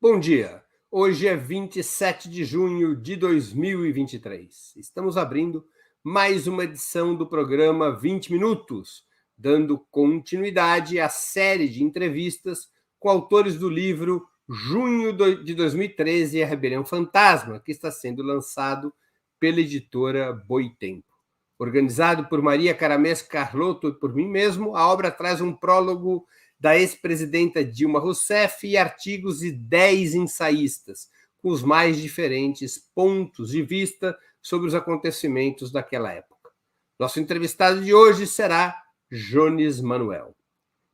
Bom dia. Hoje é 27 de junho de 2023. Estamos abrindo mais uma edição do programa 20 Minutos, dando continuidade à série de entrevistas com autores do livro Junho de 2013, A Rebelião Fantasma, que está sendo lançado pela editora Boitempo. Organizado por Maria Caramés Carlotto e por mim mesmo, a obra traz um prólogo da ex-presidenta Dilma Rousseff e artigos de 10 ensaístas, com os mais diferentes pontos de vista sobre os acontecimentos daquela época. Nosso entrevistado de hoje será Jones Manuel.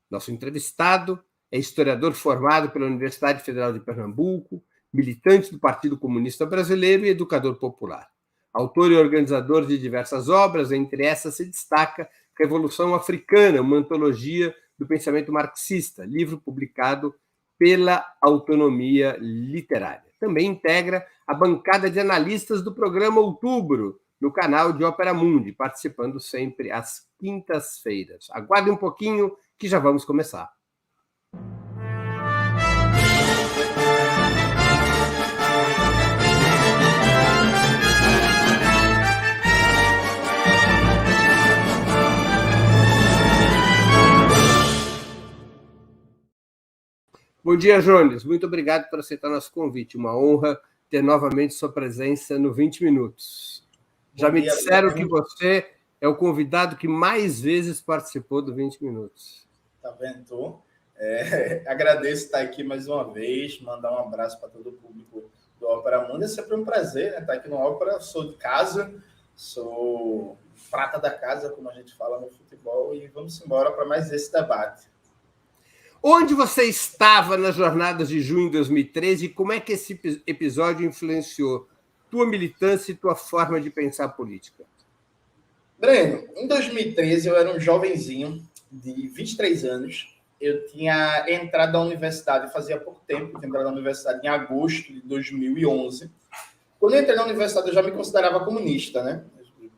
Nosso entrevistado é historiador formado pela Universidade Federal de Pernambuco, militante do Partido Comunista Brasileiro e educador popular. Autor e organizador de diversas obras, entre essas se destaca Revolução Africana, uma antologia do pensamento marxista, livro publicado pela Autonomia Literária. Também integra a bancada de analistas do programa Outubro, no canal de Ópera Mundi, participando sempre às quintas-feiras. Aguarde um pouquinho que já vamos começar. Bom dia, Jones. Muito obrigado por aceitar nosso convite. Uma honra ter novamente sua presença no 20 Minutos. Já me disseram que você é o convidado que mais vezes participou do 20 Minutos. Tá vendo? Agradeço estar aqui mais uma vez, mandar um abraço para todo o público do Ópera Mundi. É sempre um prazer, né, estar aqui no Ópera. Sou de casa, sou prata da casa, como a gente fala no futebol, e vamos embora para mais esse debate. Onde você estava nas jornadas de junho de 2013 e como é que esse episódio influenciou tua militância e tua forma de pensar política? Breno, em 2013 eu era um jovenzinho de 23 anos. Eu tinha entrado na universidade fazia pouco tempo, tinha entrado na universidade em agosto de 2011. Quando eu entrei na universidade eu já me considerava comunista, né?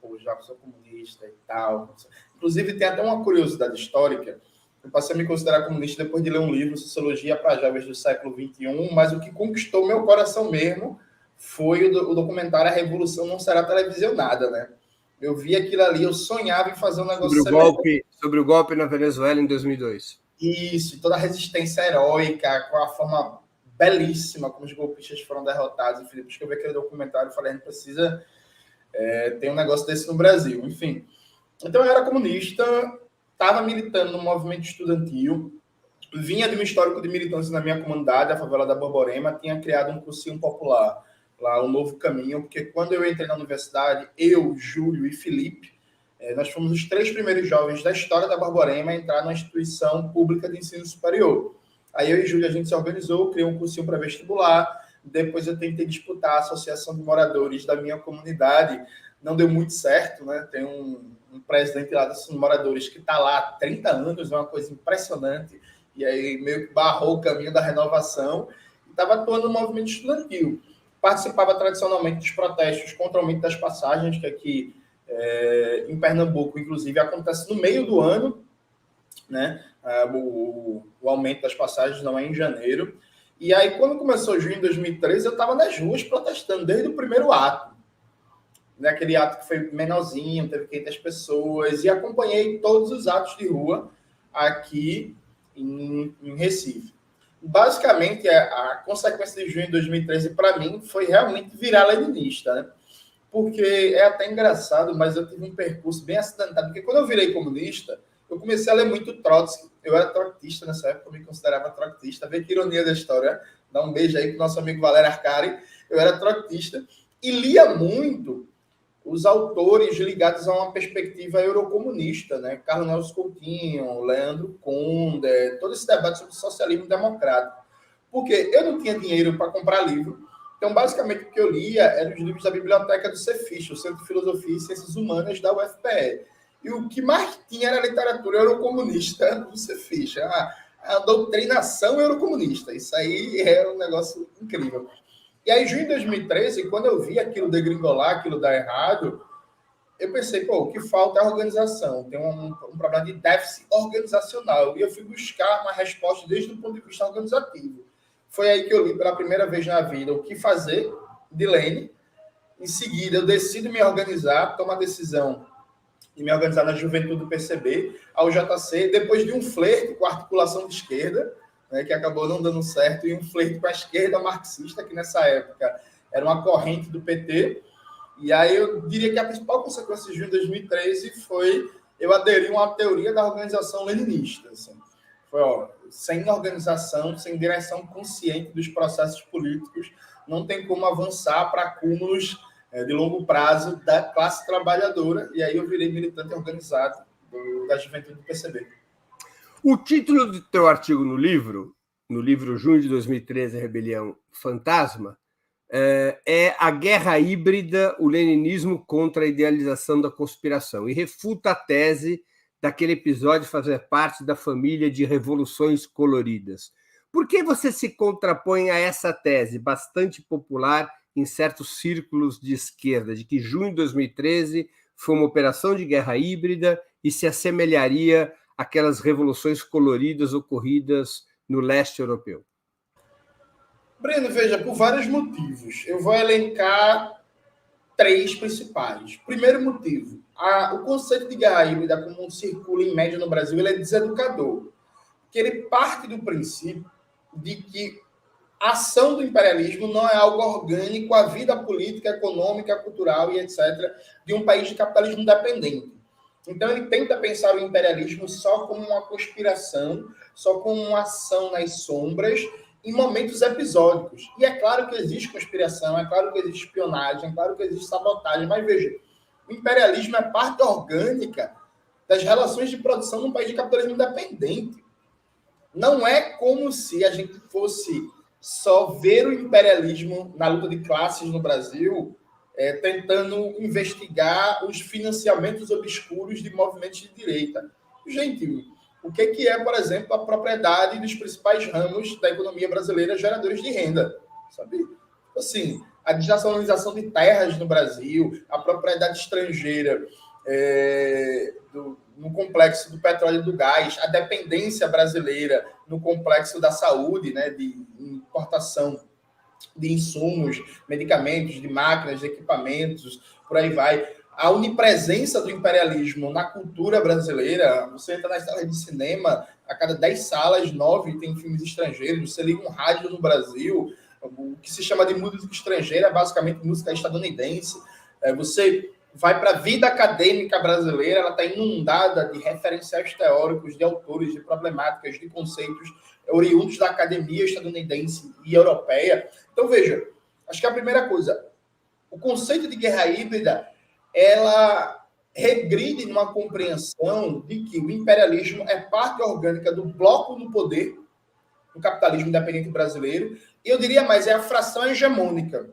Eu já sou comunista e tal. Inclusive tem até uma curiosidade histórica. Eu passei a me considerar comunista depois de ler um livro, Sociologia para Jovens do século XXI, mas o que conquistou meu coração mesmo foi o documentário A Revolução Não Será Televisionada, né? Eu vi aquilo ali, eu sonhava em fazer um negócio sobre o golpe na Venezuela em 2002. Isso, toda a resistência heróica, com a forma belíssima como os golpistas foram derrotados. E, Felipe, que eu vi aquele documentário, eu falei, a gente precisa ter um negócio desse no Brasil. Enfim, então eu era comunista, estava militando no movimento estudantil, vinha de um histórico de militância na minha comunidade, a favela da Borborema, tinha criado um cursinho popular lá, o Novo Caminho, porque quando eu entrei na universidade, eu, Júlio e Felipe, nós fomos os 3 primeiros jovens da história da Borborema a entrar numa instituição pública de ensino superior. Aí eu e Júlio, a gente se organizou, criou um cursinho para vestibular, depois eu tentei disputar a associação de moradores da minha comunidade, não deu muito certo, né? Tem um presidente lá dos moradores que está lá há 30 anos, é uma coisa impressionante, e aí meio que barrou o caminho da renovação, e estava atuando no movimento estudantil. Participava tradicionalmente dos protestos contra o aumento das passagens, que aqui em Pernambuco, inclusive, acontece no meio do ano, né? O aumento das passagens não é em janeiro. E aí, quando começou junho de 2013, eu estava nas ruas protestando, desde o primeiro ato. Aquele ato que foi menorzinho, teve 500 pessoas, e acompanhei todos os atos de rua aqui em Recife. Basicamente, a consequência de junho de 2013, para mim, foi realmente virar leninista, né? Porque é até engraçado, mas eu tive um percurso bem acidentado, porque quando eu virei comunista, eu comecei a ler muito Trotsky. Eu era trotskista nessa época, eu me considerava trotskista. Vê que ironia da história. Dá um beijo aí pro nosso amigo Valério Arcari. Eu era trotskista e lia muito os autores ligados a uma perspectiva eurocomunista, né? Carlos Nelson Coutinho, Leandro Conde, todo esse debate sobre socialismo democrático. Porque eu não tinha dinheiro para comprar livro, então, basicamente, o que eu lia eram os livros da biblioteca do Cefis, o Centro de Filosofia e Ciências Humanas da UFPE. E o que mais tinha era a literatura eurocomunista do Cefis, a doutrinação eurocomunista. Isso aí é um negócio incrível. E aí, junho de 2013, quando eu vi aquilo degringolar, aquilo dar errado, eu pensei, o que falta é a organização. Tem um problema de déficit organizacional. E eu fui buscar uma resposta desde o ponto de vista organizativo. Foi aí que eu li pela primeira vez na vida O que Fazer, de Lênin. Em seguida, eu decido me organizar, tomo a decisão de me organizar na juventude do PCB, ao JC, depois de um flerte com a articulação de esquerda, né, que acabou não dando certo, e um flerte com a esquerda marxista, que nessa época era uma corrente do PT. E aí eu diria que a principal consequência de junho de 2013 foi eu aderir a uma teoria da organização leninista. Assim. Foi, sem organização, sem direção consciente dos processos políticos, não tem como avançar para acúmulos de longo prazo da classe trabalhadora, e aí eu virei militante organizado da juventude do PCB. O título do teu artigo no livro Junho de 2013, a Rebelião Fantasma, é A Guerra Híbrida, o Leninismo contra a Idealização da Conspiração, e refuta a tese daquele episódio fazer parte da família de revoluções coloridas. Por que você se contrapõe a essa tese, bastante popular em certos círculos de esquerda, de que junho de 2013 foi uma operação de guerra híbrida e se assemelharia àquelas revoluções coloridas ocorridas no leste europeu? Breno, veja, por vários motivos. Eu vou elencar 3 principais. Primeiro motivo, o conceito de guerra híbrida, como circula em média no Brasil, ele é deseducador. Porque ele parte do princípio de que a ação do imperialismo não é algo orgânico à vida política, econômica, cultural e etc. de um país de capitalismo dependente. Então, ele tenta pensar o imperialismo só como uma conspiração, só como uma ação nas sombras, em momentos episódicos. E é claro que existe conspiração, é claro que existe espionagem, é claro que existe sabotagem, mas veja, o imperialismo é parte orgânica das relações de produção num país de capitalismo dependente. Não é como se a gente fosse só ver o imperialismo na luta de classes no Brasil, tentando investigar os financiamentos obscuros de movimentos de direita. Gente, o que é, por exemplo, a propriedade dos principais ramos da economia brasileira geradores de renda? Sabe? Assim, a desnacionalização de terras no Brasil, a propriedade estrangeira no complexo do petróleo e do gás, a dependência brasileira no complexo da saúde, né, de importação de insumos, medicamentos, de máquinas, de equipamentos, por aí vai. A onipresença do imperialismo na cultura brasileira, você entra nas salas de cinema, a cada 10 salas, 9 tem filmes estrangeiros, você liga um rádio no Brasil, o que se chama de música estrangeira, basicamente música estadunidense, você vai para a vida acadêmica brasileira, ela está inundada de referenciais teóricos, de autores, de problemáticas, de conceitos oriundos da academia estadunidense e europeia. Então, veja, acho que a primeira coisa, o conceito de guerra híbrida, ela regride numa compreensão de que o imperialismo é parte orgânica do bloco no poder, do capitalismo independente brasileiro, e eu diria mais, é a fração hegemônica.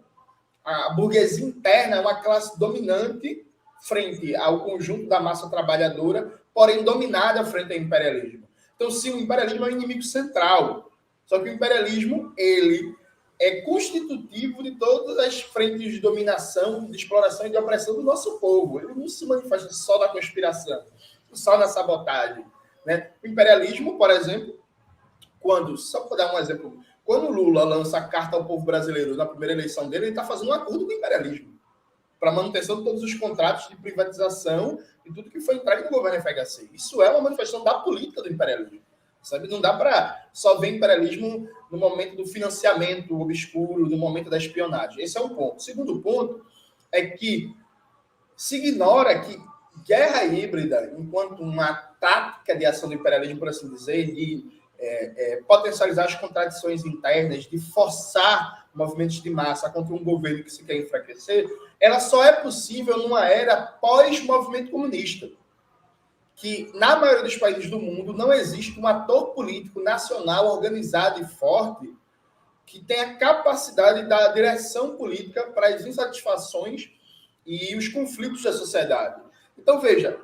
A burguesia interna é uma classe dominante frente ao conjunto da massa trabalhadora, porém dominada frente ao imperialismo. Então, sim, o imperialismo é um inimigo central. Só que o imperialismo, ele é constitutivo de todas as frentes de dominação, de exploração e de opressão do nosso povo. Ele não se manifesta só na conspiração, só na sabotagem. Né? O imperialismo, por exemplo, só para dar um exemplo, quando o Lula lança a carta ao povo brasileiro na primeira eleição dele, ele está fazendo um acordo com o imperialismo para manutenção de todos os contratos de privatização e tudo que foi entregue no governo FHC. Isso é uma manifestação da política do imperialismo. Sabe? Não dá para só ver imperialismo no momento do financiamento obscuro, no momento da espionagem. Esse é um ponto. O segundo ponto é que se ignora que guerra híbrida, enquanto uma tática de ação do imperialismo, por assim dizer, de potencializar as contradições internas, de forçar movimentos de massa contra um governo que se quer enfraquecer, ela só é possível numa era pós-movimento comunista. Que, na maioria dos países do mundo, não existe um ator político nacional organizado e forte que tenha capacidade de dar direção política para as insatisfações e os conflitos da sociedade. Então, veja,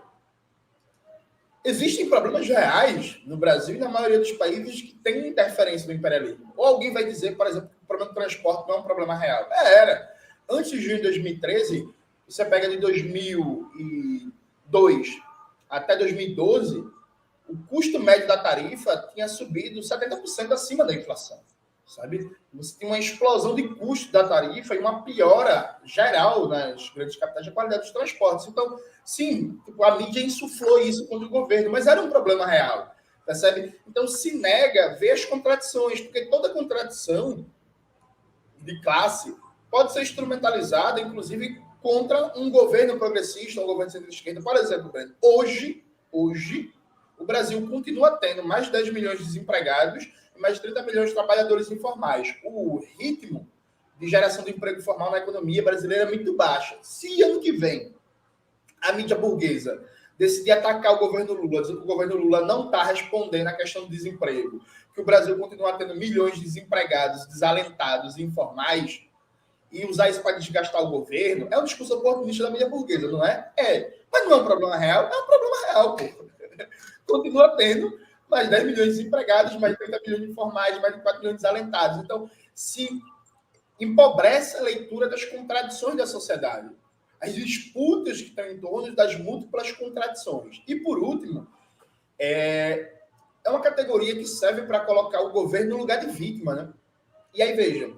existem problemas reais no Brasil e na maioria dos países que têm interferência do imperialismo. Ou alguém vai dizer, por exemplo, que o problema do transporte não é um problema real. Era. Antes de junho de 2013, você pega de 2002 até 2012, o custo médio da tarifa tinha subido 70% acima da inflação. sabe? Você tem uma explosão de custo da tarifa e uma piora geral nas grandes capitais da qualidade dos transportes. Então, sim, a mídia insuflou isso contra o governo, mas era um problema real, percebe? Então, se nega ver as contradições, porque toda contradição de classe pode ser instrumentalizada, inclusive, contra um governo progressista, um governo de centro-esquerda. Por exemplo, Breno, hoje, o Brasil continua tendo mais de 10 milhões de desempregados e mais de 30 milhões de trabalhadores informais. O ritmo de geração de emprego formal na economia brasileira é muito baixo. Se ano que vem a mídia burguesa decidir atacar o governo Lula, dizendo que o governo Lula não está respondendo à questão do desemprego, que o Brasil continua tendo milhões de desempregados, desalentados e informais, e usar isso para desgastar o governo, é um discurso oportunista da mídia burguesa, não é? É. Mas não é um problema real? É um problema real, pô. Continua tendo mais 10 milhões de desempregados, mais de 30 milhões de informais, mais de 4 milhões de desalentados. Então, se empobrece a leitura das contradições da sociedade, as disputas que estão em torno das múltiplas contradições. E, por último, é uma categoria que serve para colocar o governo no lugar de vítima, né? E aí, veja,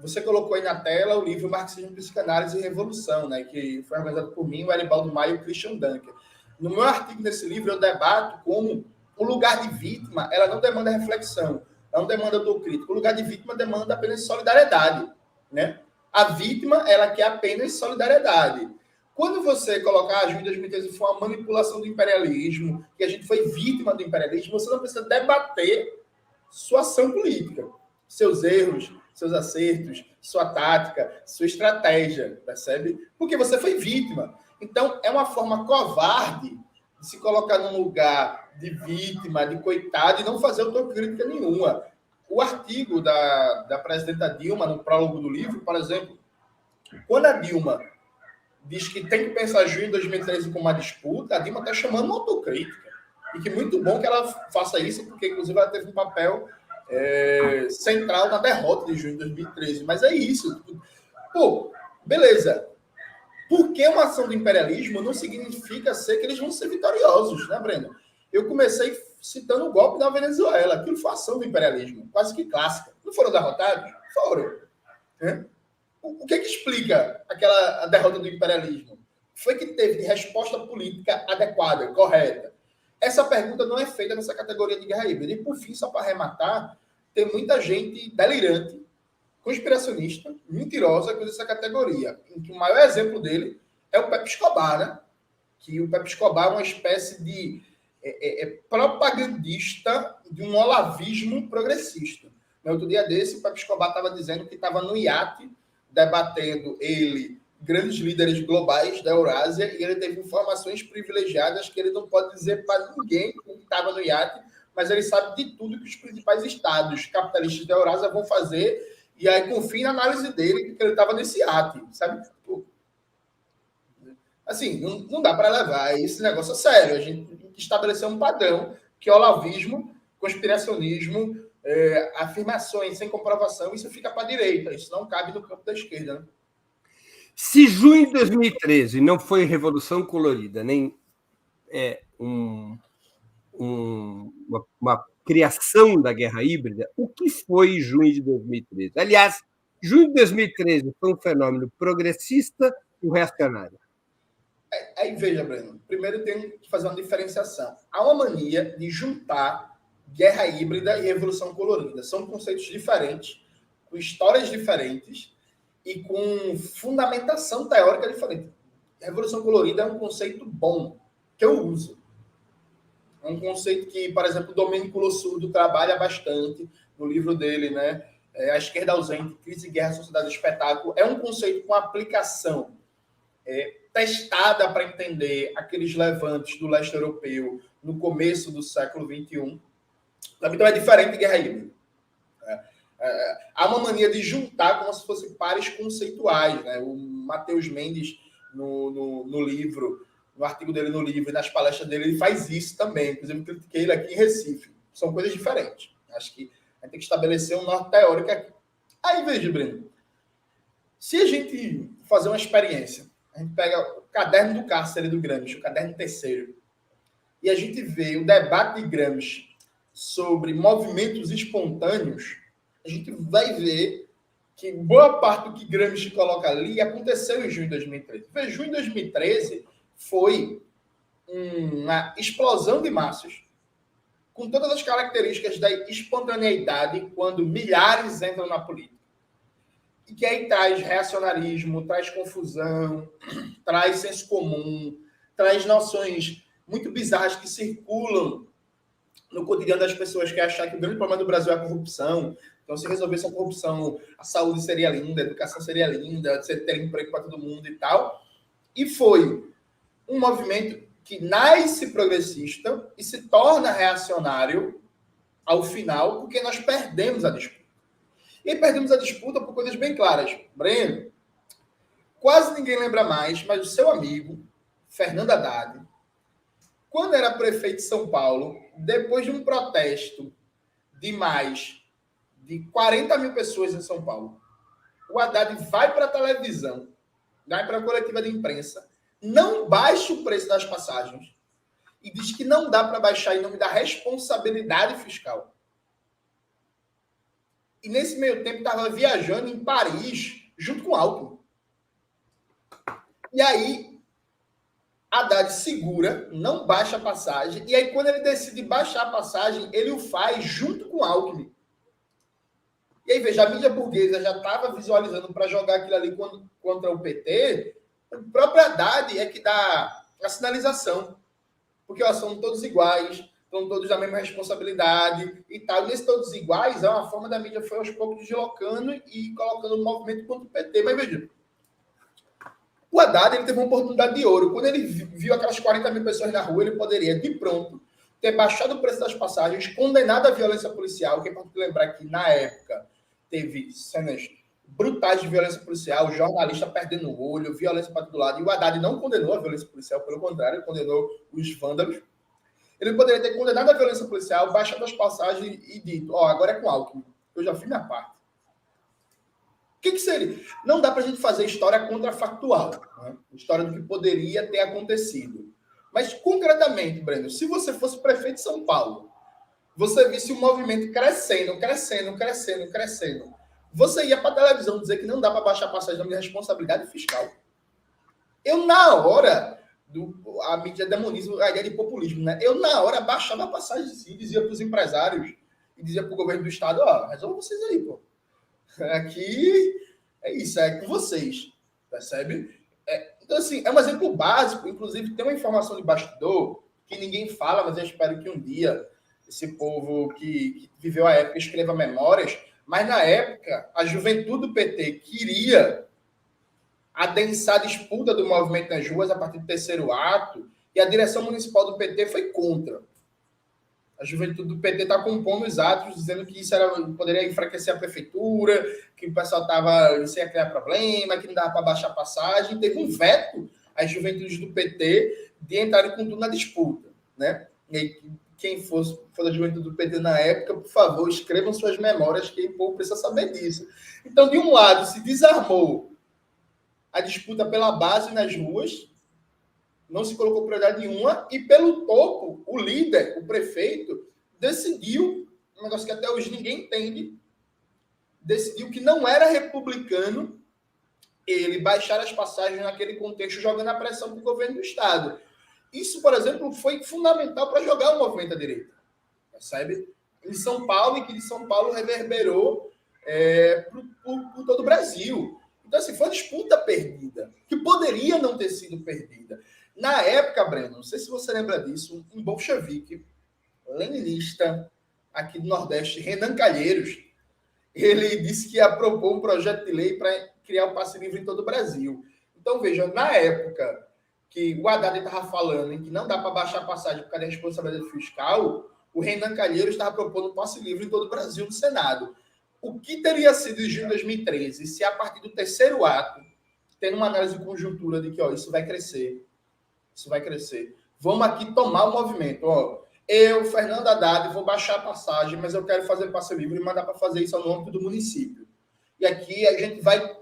você colocou aí na tela o livro Marxismo, Psicanálise e Revolução, né, que foi organizado por mim, o Eribaldo Maia e o Christian Dunker. No meu artigo nesse livro, eu debato como o lugar de vítima, ela não demanda reflexão, não demanda autocrítica. O lugar de vítima demanda apenas solidariedade, né? A vítima, ela quer apenas solidariedade. Quando você colocar a junho de 2013 foi uma manipulação do imperialismo, que a gente foi vítima do imperialismo, você não precisa debater sua ação política, seus erros, seus acertos, sua tática, sua estratégia, percebe? Porque você foi vítima. Então, é uma forma covarde de se colocar num lugar de vítima, de coitado, e não fazer autocrítica nenhuma. O artigo da presidenta Dilma, no prólogo do livro, por exemplo, quando a Dilma diz que tem que pensar junho de 2013 como uma disputa, a Dilma está chamando uma autocrítica. E que muito bom que ela faça isso, porque, inclusive, ela teve um papel central na derrota de junho de 2013. Mas é isso. Pô, beleza. Porque uma ação do imperialismo não significa ser que eles vão ser vitoriosos, né, Breno? Eu comecei citando o golpe da Venezuela. Aquilo foi ação do imperialismo, quase que clássica. Não foram derrotados? Foram. Né? O que explica a derrota do imperialismo? Foi que teve de resposta política adequada, correta. Essa pergunta não é feita nessa categoria de guerra híbrida. E, por fim, só para arrematar, tem muita gente delirante, conspiracionista, mentirosa com essa categoria. Em que o maior exemplo dele é o Pepe Escobar, né? Que o Pepe Escobar é uma espécie de propagandista de um olavismo progressista. No outro dia desse, o Pepe Escobar estava dizendo que estava no iate, debatendo grandes líderes globais da Eurásia, e ele teve informações privilegiadas que ele não pode dizer para ninguém que estava no iate, mas ele sabe de tudo que os principais estados capitalistas da Eurásia vão fazer, e aí confia na análise dele que ele estava nesse iate, sabe? Assim, não dá para levar esse negócio a sério. A gente tem que estabelecer um padrão que é olavismo, conspiracionismo, afirmações sem comprovação, isso fica para a direita, isso não cabe no campo da esquerda, né? Se junho de 2013 não foi Revolução Colorida, nem uma criação da guerra híbrida, o que foi junho de 2013? Aliás, junho de 2013 foi um fenômeno progressista e reacionário. Aí veja, Breno, primeiro tem que fazer uma diferenciação. Há uma mania de juntar guerra híbrida e revolução colorida. São conceitos diferentes, com histórias diferentes e com fundamentação teórica diferente. Revolução colorida é um conceito bom, que eu uso. É um conceito que, por exemplo, o Domênico Lossurdo trabalha bastante no livro dele, né? A Esquerda Ausente, Crise, Guerra, Sociedade e Espetáculo. É um conceito com aplicação testada para entender aqueles levantes do leste europeu no começo do século XXI. Então é diferente de guerra híbrida. Há uma mania de juntar como se fossem pares conceituais, né? O Matheus Mendes, no livro, no artigo dele no livro e nas palestras dele, ele faz isso também. Inclusive, eu critiquei ele aqui em Recife. São coisas diferentes. Acho que a gente tem que estabelecer um norte teórico aqui. Aí, veja, Breno. Se a gente fazer uma experiência, a gente pega o caderno do cárcere do Gramsci, o caderno terceiro, e a gente vê o debate de Gramsci sobre movimentos espontâneos, a gente vai ver que boa parte do que Gramsci coloca ali aconteceu em junho de 2013. Porque junho de 2013 foi uma explosão de massas, com todas as características da espontaneidade quando milhares entram na política. E que aí traz reacionarismo, traz confusão, traz senso comum, traz noções muito bizarras que circulam no cotidiano das pessoas, que é achar que o grande problema do Brasil é a corrupção. Então, se resolvesse a corrupção, a saúde seria linda, a educação seria linda, você ter emprego para todo mundo e tal. E foi um movimento que nasce progressista e se torna reacionário ao final, porque nós perdemos a disputa. E perdemos a disputa por coisas bem claras. Breno, quase ninguém lembra mais, mas o seu amigo, Fernando Haddad, quando era prefeito de São Paulo, depois de um protesto de mais de 40 mil pessoas em São Paulo, o Haddad vai para a televisão, vai para a coletiva de imprensa, não baixa o preço das passagens e diz que não dá para baixar em nome da responsabilidade fiscal. E nesse meio tempo estava viajando em Paris junto com Alckmin. E aí Haddad segura, não baixa a passagem, e aí quando ele decide baixar a passagem, ele o faz junto com Alckmin. E aí, veja, a mídia burguesa já estava visualizando para jogar aquilo ali contra o PT, a própria Haddad é que dá a sinalização. Porque ó, são todos iguais, estão todos na mesma responsabilidade e tal. Nesse todos iguais, é uma forma da mídia foi aos poucos deslocando e colocando o movimento contra o PT. Mas veja, o Haddad ele teve uma oportunidade de ouro. Quando ele viu aquelas 40 mil pessoas na rua, ele poderia, de pronto, ter baixado o preço das passagens, condenado a violência policial, que é importante lembrar que, na época, teve cenas brutais de violência policial, jornalista perdendo o olho, violência para todo lado, e o Haddad não condenou a violência policial, pelo contrário, ele condenou os vândalos. Ele poderia ter condenado a violência policial, baixado as passagens e dito, ó, agora é com Alckmin, eu já fiz minha parte. O que seria? Não dá para a gente fazer história contrafactual, né? História do que poderia ter acontecido. Mas, concretamente, Breno, se você fosse prefeito de São Paulo, você visse o movimento crescendo, você ia para a televisão dizer que não dá para baixar a passagem de responsabilidade fiscal. Eu, na hora, a mídia demoniza a ideia de populismo, né? Eu, na hora, baixava a passagem sim, dizia para os empresários e dizia para o governo do estado, ó, resolvam vocês aí, pô. Aqui é isso, é com vocês, percebe? Então, assim, é um exemplo básico, inclusive tem uma informação de bastidor que ninguém fala, mas eu espero que um dia esse povo que viveu a época escreva memórias, mas na época a juventude do PT queria adensar a disputa do movimento nas ruas a partir do terceiro ato e a direção municipal do PT foi contra. A juventude do PT está compondo os atos, dizendo que isso poderia enfraquecer a prefeitura, que o pessoal isso ia criar problema, que não dava para baixar a passagem. Teve um veto às juventudes do PT de entrarem com tudo na disputa, né? E aí, quem for da juventude do PT na época, por favor, escrevam suas memórias, que o povo precisa saber disso. Então, de um lado, se desarmou a disputa pela base nas ruas, não se colocou prioridade nenhuma, e pelo topo, o líder, o prefeito, decidiu, um negócio que até hoje ninguém entende, decidiu que não era republicano ele baixar as passagens naquele contexto, jogando a pressão para o governo do estado. Isso, por exemplo, foi fundamental para jogar o movimento à direita, percebe? Em São Paulo, e que de São Paulo reverberou por todo o Brasil. Então, assim, foi uma disputa perdida, que poderia não ter sido perdida. Na época, Breno, não sei se você lembra disso, um bolchevique, leninista, aqui do Nordeste, Renan Calheiros, ele disse que ia propor um projeto de lei para criar o passe livre em todo o Brasil. Então, veja, na época que o Haddad estava falando em que não dá para baixar a passagem por causa da responsabilidade fiscal, o Renan Calheiros estava propondo um passe livre em todo o Brasil no Senado. O que teria sido em junho de 2013 se a partir do terceiro ato, tendo uma análise de conjuntura de que ó, isso vai crescer, vamos aqui tomar o movimento. Ó, eu, Fernando Haddad, vou baixar a passagem, mas eu quero fazer passe livre e mandar para fazer isso no âmbito do município. E aqui a gente vai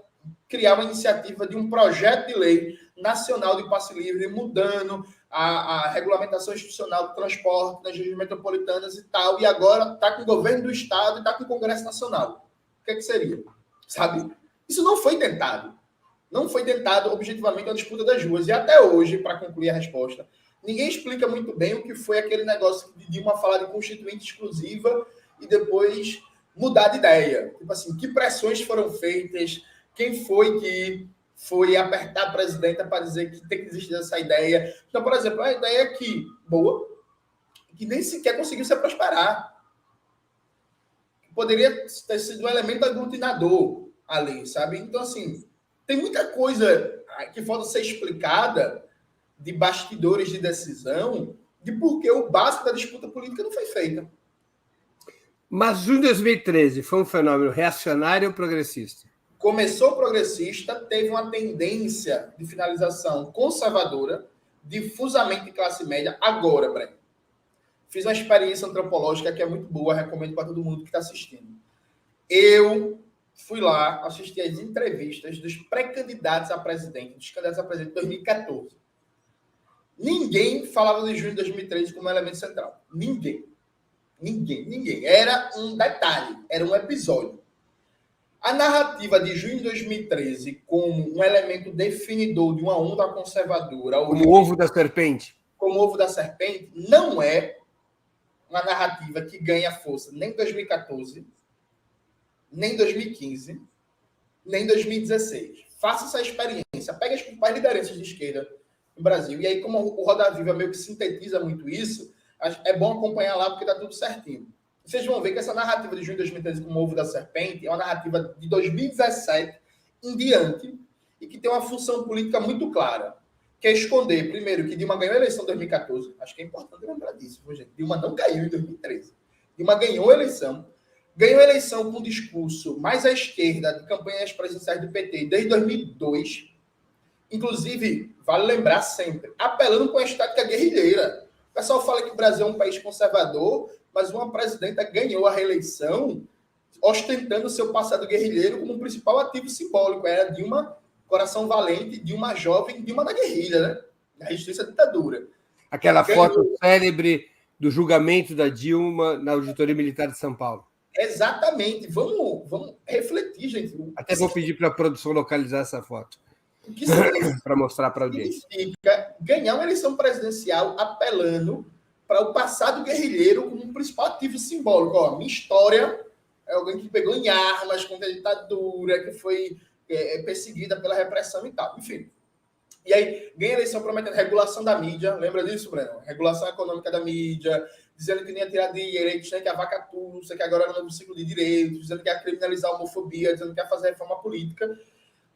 criar uma iniciativa de um projeto de lei nacional de passe livre, mudando a regulamentação institucional do transporte nas regiões metropolitanas e tal, e agora está com o governo do estado e está com o Congresso Nacional. O que é que seria? Sabe? Isso não foi tentado. Não foi tentado objetivamente a disputa das ruas. E até hoje, para concluir a resposta, ninguém explica muito bem o que foi aquele negócio de Dilma falar de constituinte exclusiva e depois mudar de ideia. Tipo assim, que pressões foram feitas, quem foi que foi apertar a presidenta para dizer que tem que existir essa ideia. Então, por exemplo, a ideia que, boa, que nem sequer conseguiu se prosperar. Poderia ter sido um elemento aglutinador ali, sabe? Então, assim, tem muita coisa que falta ser explicada de bastidores de decisão de por que o básico da disputa política não foi feita. Mas junho de 2013 foi um fenômeno reacionário ou progressista? Começou progressista, teve uma tendência de finalização conservadora, difusamente de classe média. Agora, Breno, fiz uma experiência antropológica que é muito boa, recomendo para todo mundo que está assistindo. Eu fui lá assistir as entrevistas dos pré-candidatos a presidente, dos candidatos a presidente de 2014. Ninguém falava de junho de 2013 como elemento central. Ninguém. Era um detalhe, era um episódio. A narrativa de junho de 2013 como um elemento definidor de uma onda conservadora... Como o ovo da serpente. Como o ovo da serpente, não é uma narrativa que ganha força nem em 2014, nem em 2015, nem em 2016. Faça essa experiência. Pega as principais lideranças de esquerda no Brasil. E aí, como o Roda Viva meio que sintetiza muito isso, é bom acompanhar lá porque está tudo certinho. Vocês vão ver que essa narrativa de junho de 2013 como ovo da serpente é uma narrativa de 2017 em diante e que tem uma função política muito clara, que é esconder, primeiro, que Dilma ganhou a eleição em 2014. Acho que é importante lembrar disso, gente. Dilma não caiu em 2013. Dilma ganhou a eleição com um discurso mais à esquerda de campanhas presidenciais do PT desde 2002. Inclusive, vale lembrar sempre, apelando com a estética guerrilheira. O pessoal fala que o Brasil é um país conservador, mas uma presidenta ganhou a reeleição ostentando seu passado guerrilheiro como um principal ativo simbólico. Era Dilma, coração valente, Dilma jovem, Dilma da guerrilha, né? Da resistência à ditadura. Aquela foto célebre do julgamento da Dilma na Auditoria Militar de São Paulo. Exatamente. Vamos refletir, gente. Até vou pedir para a produção localizar essa foto. O que significa para mostrar para a audiência? Significa ganhar uma eleição presidencial apelando para o passado guerrilheiro como um principal ativo simbólico. Ó, minha história é alguém que pegou em armas contra a ditadura, que foi perseguida pela repressão e tal. Enfim. E aí, ganha a eleição prometendo regulação da mídia. Lembra disso, Breno? Regulação econômica da mídia, dizendo que nem ia tirar direitos, né, que a vaca tussa, que agora era um novo ciclo de direitos, dizendo que ia criminalizar a homofobia, dizendo que ia fazer reforma política.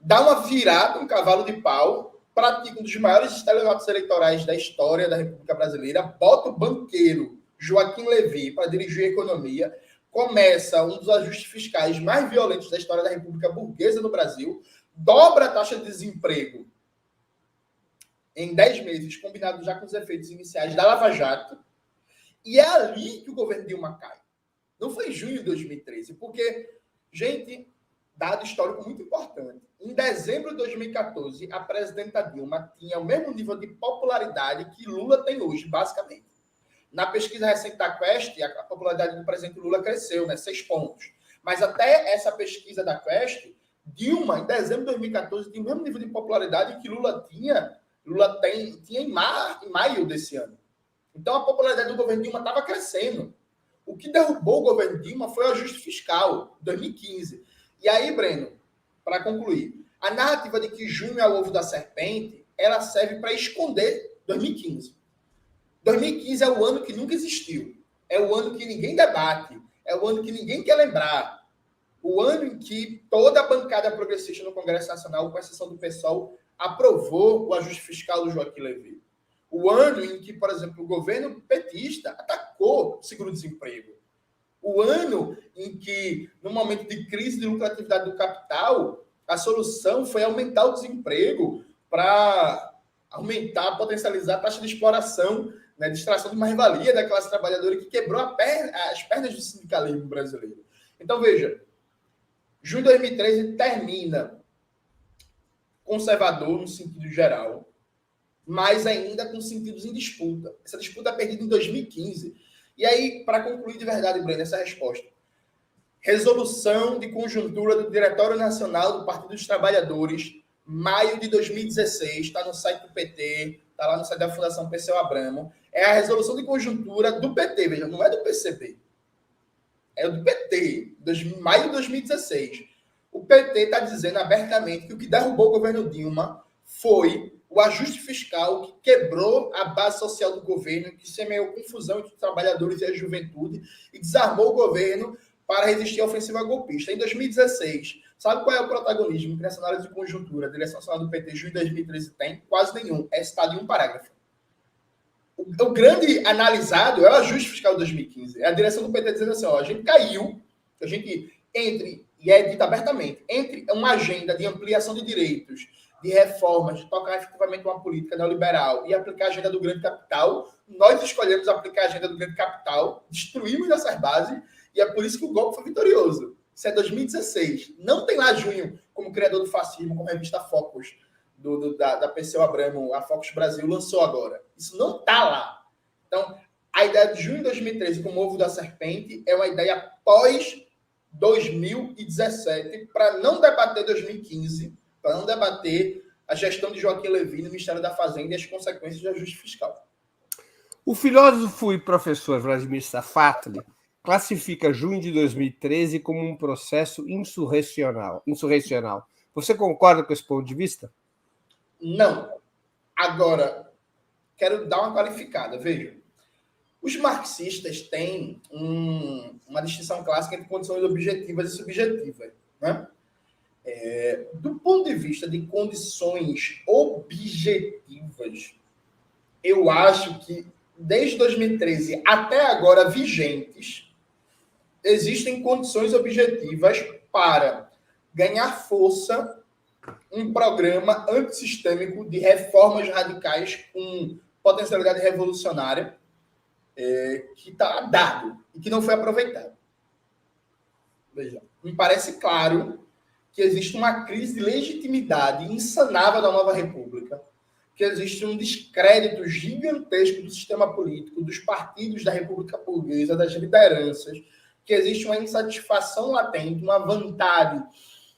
Dá uma virada, um cavalo de pau, pratica um dos maiores estelionatos eleitorais da história da República Brasileira, bota o banqueiro Joaquim Levy para dirigir a economia, começa um dos ajustes fiscais mais violentos da história da República Burguesa no Brasil, dobra a taxa de desemprego em 10 meses, combinado já com os efeitos iniciais da Lava Jato, e é ali que o governo Dilma cai. Não foi em junho de 2013, porque, gente, dado histórico muito importante. Em dezembro de 2014, a presidenta Dilma tinha o mesmo nível de popularidade que Lula tem hoje, basicamente. Na pesquisa recente da Quest, a popularidade do presidente Lula cresceu, né, 6 pontos. Mas até essa pesquisa da Quest, Dilma, em dezembro de 2014, tinha o mesmo nível de popularidade que Lula tinha em maio desse ano. Então, a popularidade do governo Dilma estava crescendo. O que derrubou o governo Dilma foi o ajuste fiscal, 2015. E aí, Breno, para concluir, a narrativa de que junho é o ovo da serpente, ela serve para esconder 2015. 2015 é o ano que nunca existiu. É o ano que ninguém debate. É o ano que ninguém quer lembrar. O ano em que toda a bancada progressista no Congresso Nacional, com exceção do PSOL, aprovou o ajuste fiscal do Joaquim Levy. O ano em que, por exemplo, o governo petista atacou o seguro-desemprego. O ano em que, no momento de crise de lucratividade do capital, a solução foi aumentar o desemprego para aumentar, potencializar a taxa de exploração, né, de extração de mais-valia da classe trabalhadora que quebrou as pernas do sindicalismo brasileiro. Então, veja, junho de 2013 termina conservador no sentido geral, mas ainda com sentidos em disputa. Essa disputa é perdida em 2015. E aí, para concluir de verdade, Breno, essa resposta. Resolução de conjuntura do Diretório Nacional do Partido dos Trabalhadores, maio de 2016, está no site do PT, está lá no site da Fundação Perseu Abramo. É a resolução de conjuntura do PT, veja, não é do PCB. É do PT, maio de 2016. O PT está dizendo abertamente que o que derrubou o governo Dilma foi o ajuste fiscal que quebrou a base social do governo, que semeou confusão entre os trabalhadores e a juventude e desarmou o governo para resistir à ofensiva golpista. Em 2016, sabe qual é o protagonismo que nessa análise de conjuntura a direção nacional do PT, junho de 2013, tem? Quase nenhum. É citado em um parágrafo. O grande analisado é o ajuste fiscal de 2015. É a direção do PT dizendo assim, ó, a gente caiu, a gente entre, e é dito abertamente, entre uma agenda de ampliação de direitos, de reformas, de tocar efetivamente uma política neoliberal e aplicar a agenda do grande capital, nós escolhemos aplicar a agenda do grande capital, destruímos essas bases, e é por isso que o golpe foi vitorioso. Isso é 2016. Não tem lá junho como criador do fascismo, como a revista Focus, da Perseu Abramo, a Focus Brasil, lançou agora. Isso não está lá. Então, a ideia de junho de 2013 como ovo da serpente é uma ideia pós-2017 para não debater 2015, para não debater a gestão de Joaquim Levy no Ministério da Fazenda e as consequências do ajuste fiscal. O filósofo e professor Vladimir Safatli classifica junho de 2013 como um processo insurrecional. Você concorda com esse ponto de vista? Não. Agora, quero dar uma qualificada. Veja, os marxistas têm uma distinção clássica entre condições objetivas e subjetivas, né? Do ponto de vista de condições objetivas, eu acho que desde 2013 até agora vigentes, existem condições objetivas para ganhar força um programa antissistêmico de reformas radicais com potencialidade revolucionária que está dado e que não foi aproveitado. Veja, me parece claro que existe uma crise de legitimidade insanável da nova república, que existe um descrédito gigantesco do sistema político, dos partidos da República Burguesa, das lideranças, que existe uma insatisfação latente, uma vontade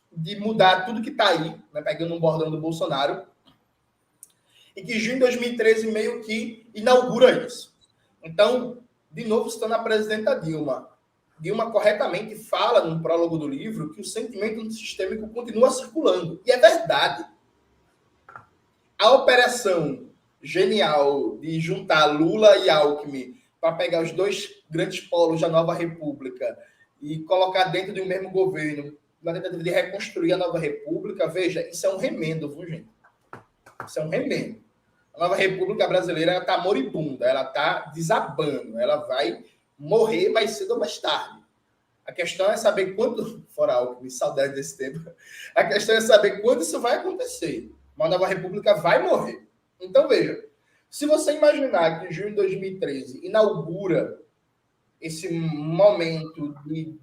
de mudar tudo que está aí, né, pegando um bordão do Bolsonaro, e que junho de 2013 meio que inaugura isso. Então, de novo, citando a presidenta Dilma, Dilma corretamente fala no prólogo do livro que o sentimento antissistêmico continua circulando. E é verdade. A operação genial de juntar Lula e Alckmin para pegar os dois grandes polos da nova república e colocar dentro de um mesmo governo, na tentativa de reconstruir a nova república, veja, isso é um remendo, viu, gente? Isso é um remendo. A nova república brasileira está moribunda, ela está desabando, ela vai morrer mais cedo ou mais tarde. A questão é saber quando, fora Alckmin, saudade desse tempo, a questão é saber quando isso vai acontecer. Uma nova república vai morrer. Então, veja, se você imaginar que junho de 2013 inaugura esse momento de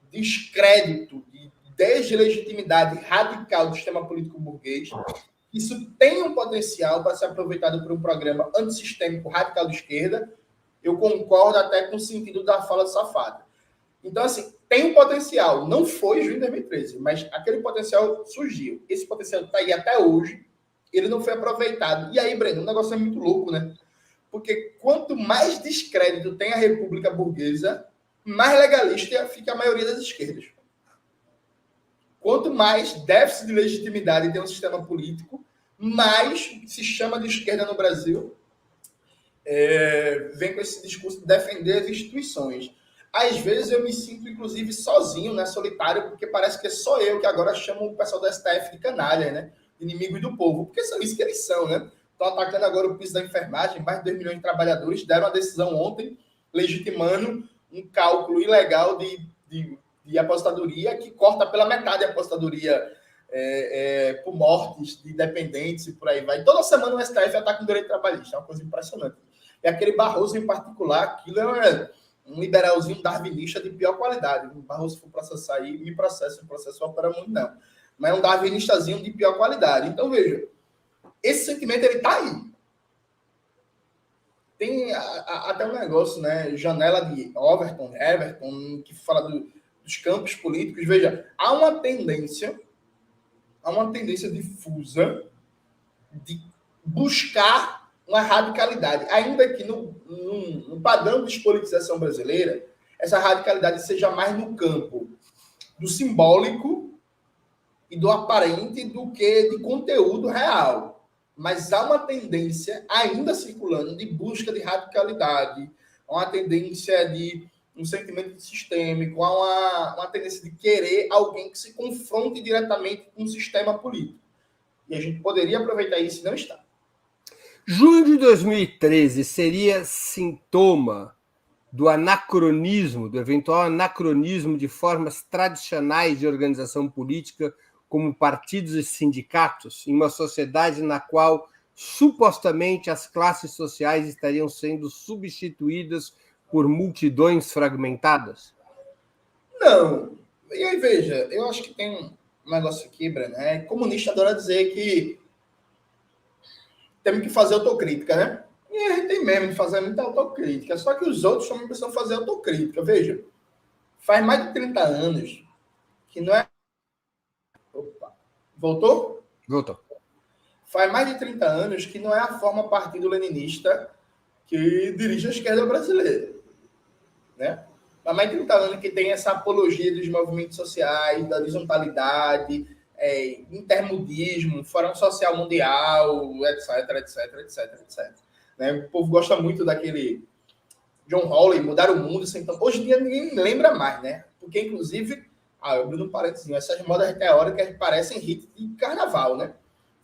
descrédito, de deslegitimidade radical do sistema político burguês, isso tem um potencial para ser aproveitado por um programa antissistêmico radical de esquerda, eu concordo até com o sentido da fala do Safado. Então, assim, tem um potencial. Não foi junho de 2013, mas aquele potencial surgiu. Esse potencial está aí até hoje, ele não foi aproveitado. E aí, Breno, o negócio é muito louco, né? Porque quanto mais descrédito tem a República Burguesa, mais legalista fica a maioria das esquerdas. Quanto mais déficit de legitimidade tem um sistema político, mais se chama de esquerda no Brasil vem com esse discurso de defender as instituições. Às vezes eu me sinto, inclusive, sozinho, né, solitário, porque parece que é só eu que agora chamo o pessoal do STF de canalha, né? Inimigos do povo, porque são isso que eles são, né? Estão atacando agora o piso da enfermagem, mais de 2 milhões de trabalhadores deram uma decisão ontem, legitimando um cálculo ilegal de aposentadoria que corta pela metade a aposentadoria por mortes de dependentes e por aí vai. Toda semana o STF ataca o direito trabalhista, é uma coisa impressionante. E aquele Barroso em particular, aquilo é um liberalzinho darwinista de pior qualidade. O Barroso, se for processar aí, me processa, o processo opera muito, não. Mas é um darwinistazinho de pior qualidade. Então, veja, esse sentimento, ele está aí. Tem até um negócio, né? Janela de Everton, que fala dos campos políticos, veja, há uma tendência difusa de buscar uma radicalidade, ainda que no padrão de despolitização brasileira, essa radicalidade seja mais no campo do simbólico e do aparente do que de conteúdo real. Mas há uma tendência ainda circulando de busca de radicalidade, há uma tendência de um sentimento sistêmico, há uma tendência de querer alguém que se confronte diretamente com o sistema político. E a gente poderia aproveitar isso e não está. Junho de 2013 seria sintoma do anacronismo, do eventual anacronismo de formas tradicionais de organização política, como partidos e sindicatos, em uma sociedade na qual supostamente as classes sociais estariam sendo substituídas por multidões fragmentadas? Não. E aí, veja, eu acho que tem um negócio aqui, Breno, comunista adora dizer que temos que fazer autocrítica, né? E a gente tem mesmo de fazer muita autocrítica, só que os outros também precisam fazer autocrítica. Veja, faz mais de 30 anos que não é... Opa, voltou? Voltou. Faz mais de 30 anos que não é a forma partido-leninista que dirige a esquerda brasileira, né? Há mais de 30 anos que tem essa apologia dos movimentos sociais, da horizontalidade, intermudismo, Fórum Social Mundial, etc. Né? O povo gosta muito daquele John Hawley, mudar o mundo. Então, hoje em dia ninguém lembra mais, né? Porque, inclusive, eu abri um parênteses, essas modas teóricas parecem hit de carnaval, né?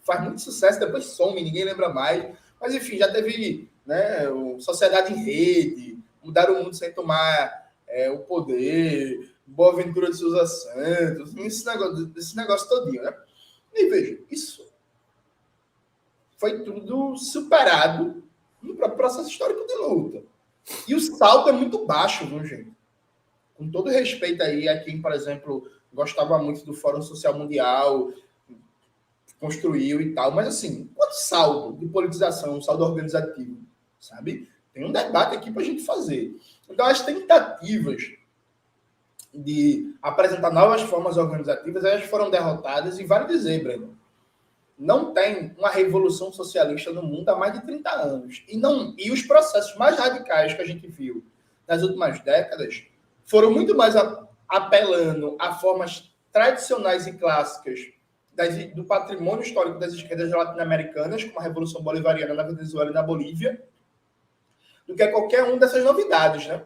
Faz muito sucesso, depois some, ninguém lembra mais. Mas, enfim, já teve, né, Sociedade em Rede, mudar o mundo sem tomar o poder, Boaventura de Souza Santos, esse negócio todinho, né? E veja, isso foi tudo superado no próprio processo histórico de luta. E o salto é muito baixo, viu, gente? Com todo respeito aí a quem, por exemplo, gostava muito do Fórum Social Mundial, construiu e tal, mas assim, quanto saldo de politização, saldo organizativo, sabe? Tem um debate aqui para a gente fazer. Então, as tentativas de apresentar novas formas organizativas, elas foram derrotadas, e vale dizer, Breno, não tem uma revolução socialista no mundo há mais de 30 anos. E os processos mais radicais que a gente viu nas últimas décadas foram muito mais apelando a formas tradicionais e clássicas do patrimônio histórico das esquerdas latino-americanas, como a Revolução Bolivariana na Venezuela e na Bolívia, do que qualquer uma dessas novidades, né?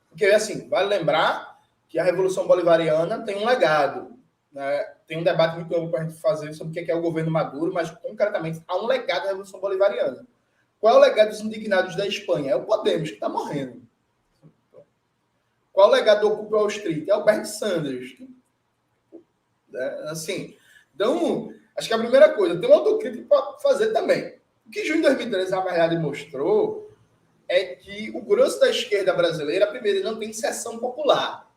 Porque, assim, vale lembrar que a Revolução Bolivariana tem um legado, né? Tem um debate muito amplo para a gente fazer sobre o que é o governo Maduro, mas, concretamente, há um legado da Revolução Bolivariana. Qual é o legado dos indignados da Espanha? É o Podemos, que está morrendo. Qual é o legado do Ocupa Wall Street? É o Bernie Sanders. Assim, então, acho que a primeira coisa, tem uma autocrítica para fazer também. O que junho de 2013, na verdade, mostrou é que o grosso da esquerda brasileira, primeiro, não tem inserção popular,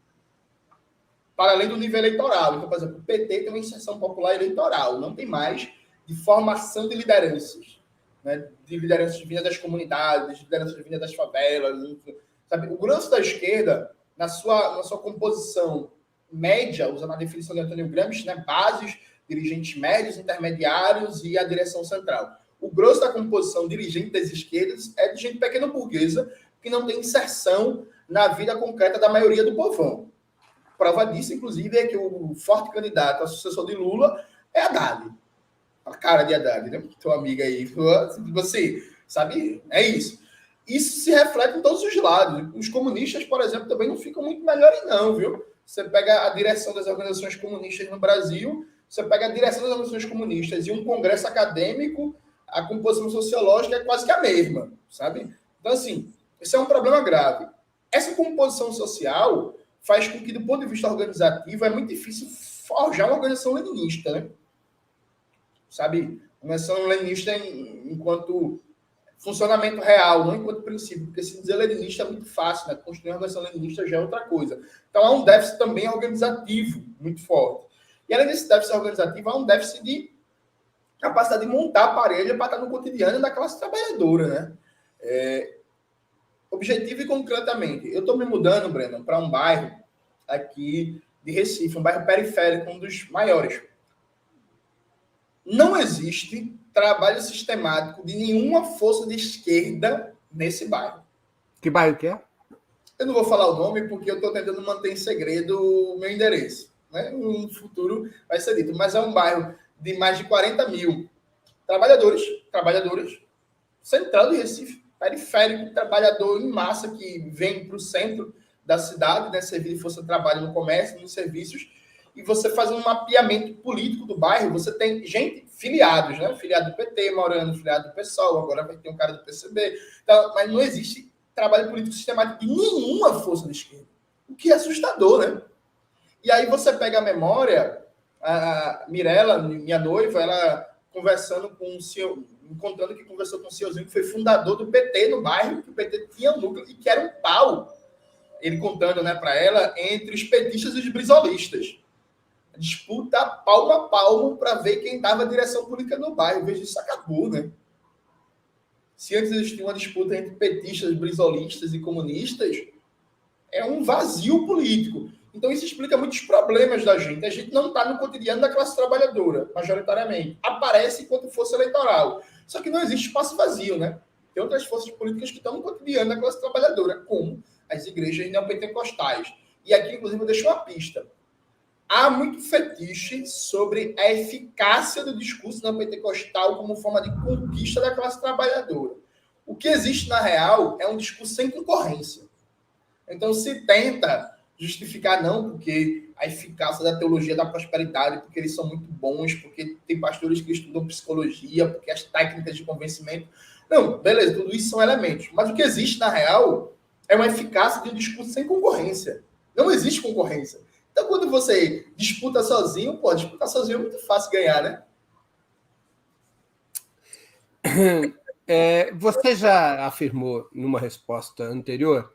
para além do nível eleitoral. Então, por exemplo, o PT tem uma inserção popular eleitoral, não tem mais de formação de lideranças, né? De lideranças vindas das comunidades, de lideranças vindas das favelas, sabe? O grosso da esquerda, na sua composição média, usando a definição de Antônio Gramsci, né? Bases, dirigentes médios, intermediários e a direção central. O grosso da composição dirigente das esquerdas é de gente pequena burguesa que não tem inserção na vida concreta da maioria do povão. Prova disso, inclusive, é que o forte candidato a sucessor de Lula é Haddad. A cara de Haddad, né? Tua amiga aí. Você, sabe? É isso. Isso se reflete em todos os lados. Os comunistas, por exemplo, também não ficam muito melhores, não, viu? Você pega a direção das organizações comunistas no Brasil, você pega a direção das organizações comunistas e um congresso acadêmico, a composição sociológica é quase que a mesma, sabe? Então, assim, esse é um problema grave. Essa composição social faz com que, do ponto de vista organizativo, é muito difícil forjar uma organização leninista, né? Sabe? Uma organização leninista enquanto funcionamento real, não enquanto princípio, porque se dizer leninista é muito fácil, né? Construir uma organização leninista já é outra coisa. Então, há um déficit também organizativo muito forte. E, além desse déficit organizativo, há um déficit de capacidade de montar aparelho para estar no cotidiano da classe trabalhadora, né? Objetivo e concretamente. Eu estou me mudando, Breno, para um bairro aqui de Recife, um bairro periférico, um dos maiores. Não existe trabalho sistemático de nenhuma força de esquerda nesse bairro. Que bairro que é? Eu não vou falar o nome porque eu estou tentando manter em segredo o meu endereço. Né? No futuro vai ser dito. Mas é um bairro de mais de 40 mil trabalhadores, central de Recife, periférico, trabalhador em massa que vem para o centro da cidade, né, servir de força de trabalho no comércio, nos serviços, e você faz um mapeamento político do bairro, você tem gente, filiados, né? Filiado do PT, morando, filiado do PSOL, agora vai ter um cara do PCB. Então, mas não existe trabalho político sistemático de nenhuma força de esquerda. O que é assustador, né? E aí você pega a memória, a Mirella, minha noiva, ela conversando com o senhor, me contando que conversou com um senhorzinho que foi fundador do PT no bairro, que o PT tinha um núcleo e que era um pau. Ele contando, né, para ela, entre os petistas e os brisolistas. Disputa palmo a palmo para ver quem dava a direção política no bairro. Veja, isso acabou, né? Se antes existia uma disputa entre petistas, brisolistas e comunistas, é um vazio político. Então, isso explica muitos problemas da gente. A gente não está no cotidiano da classe trabalhadora, majoritariamente. Aparece enquanto força eleitoral. Só que não existe espaço vazio, né? Tem outras forças políticas que estão no cotidiano da classe trabalhadora, como as igrejas neopentecostais. E aqui, inclusive, eu deixo uma pista. Há muito fetiche sobre a eficácia do discurso neopentecostal como forma de conquista da classe trabalhadora. O que existe, na real, é um discurso sem concorrência. Então, se tenta justificar, não, porque a eficácia da teologia da prosperidade, porque eles são muito bons, porque tem pastores que estudam psicologia, porque as técnicas de convencimento... Não, beleza, tudo isso são elementos. Mas o que existe, na real, é uma eficácia de um discurso sem concorrência. Não existe concorrência. Então, quando você disputa sozinho, disputar sozinho é muito fácil ganhar, né? Você já afirmou, numa resposta anterior,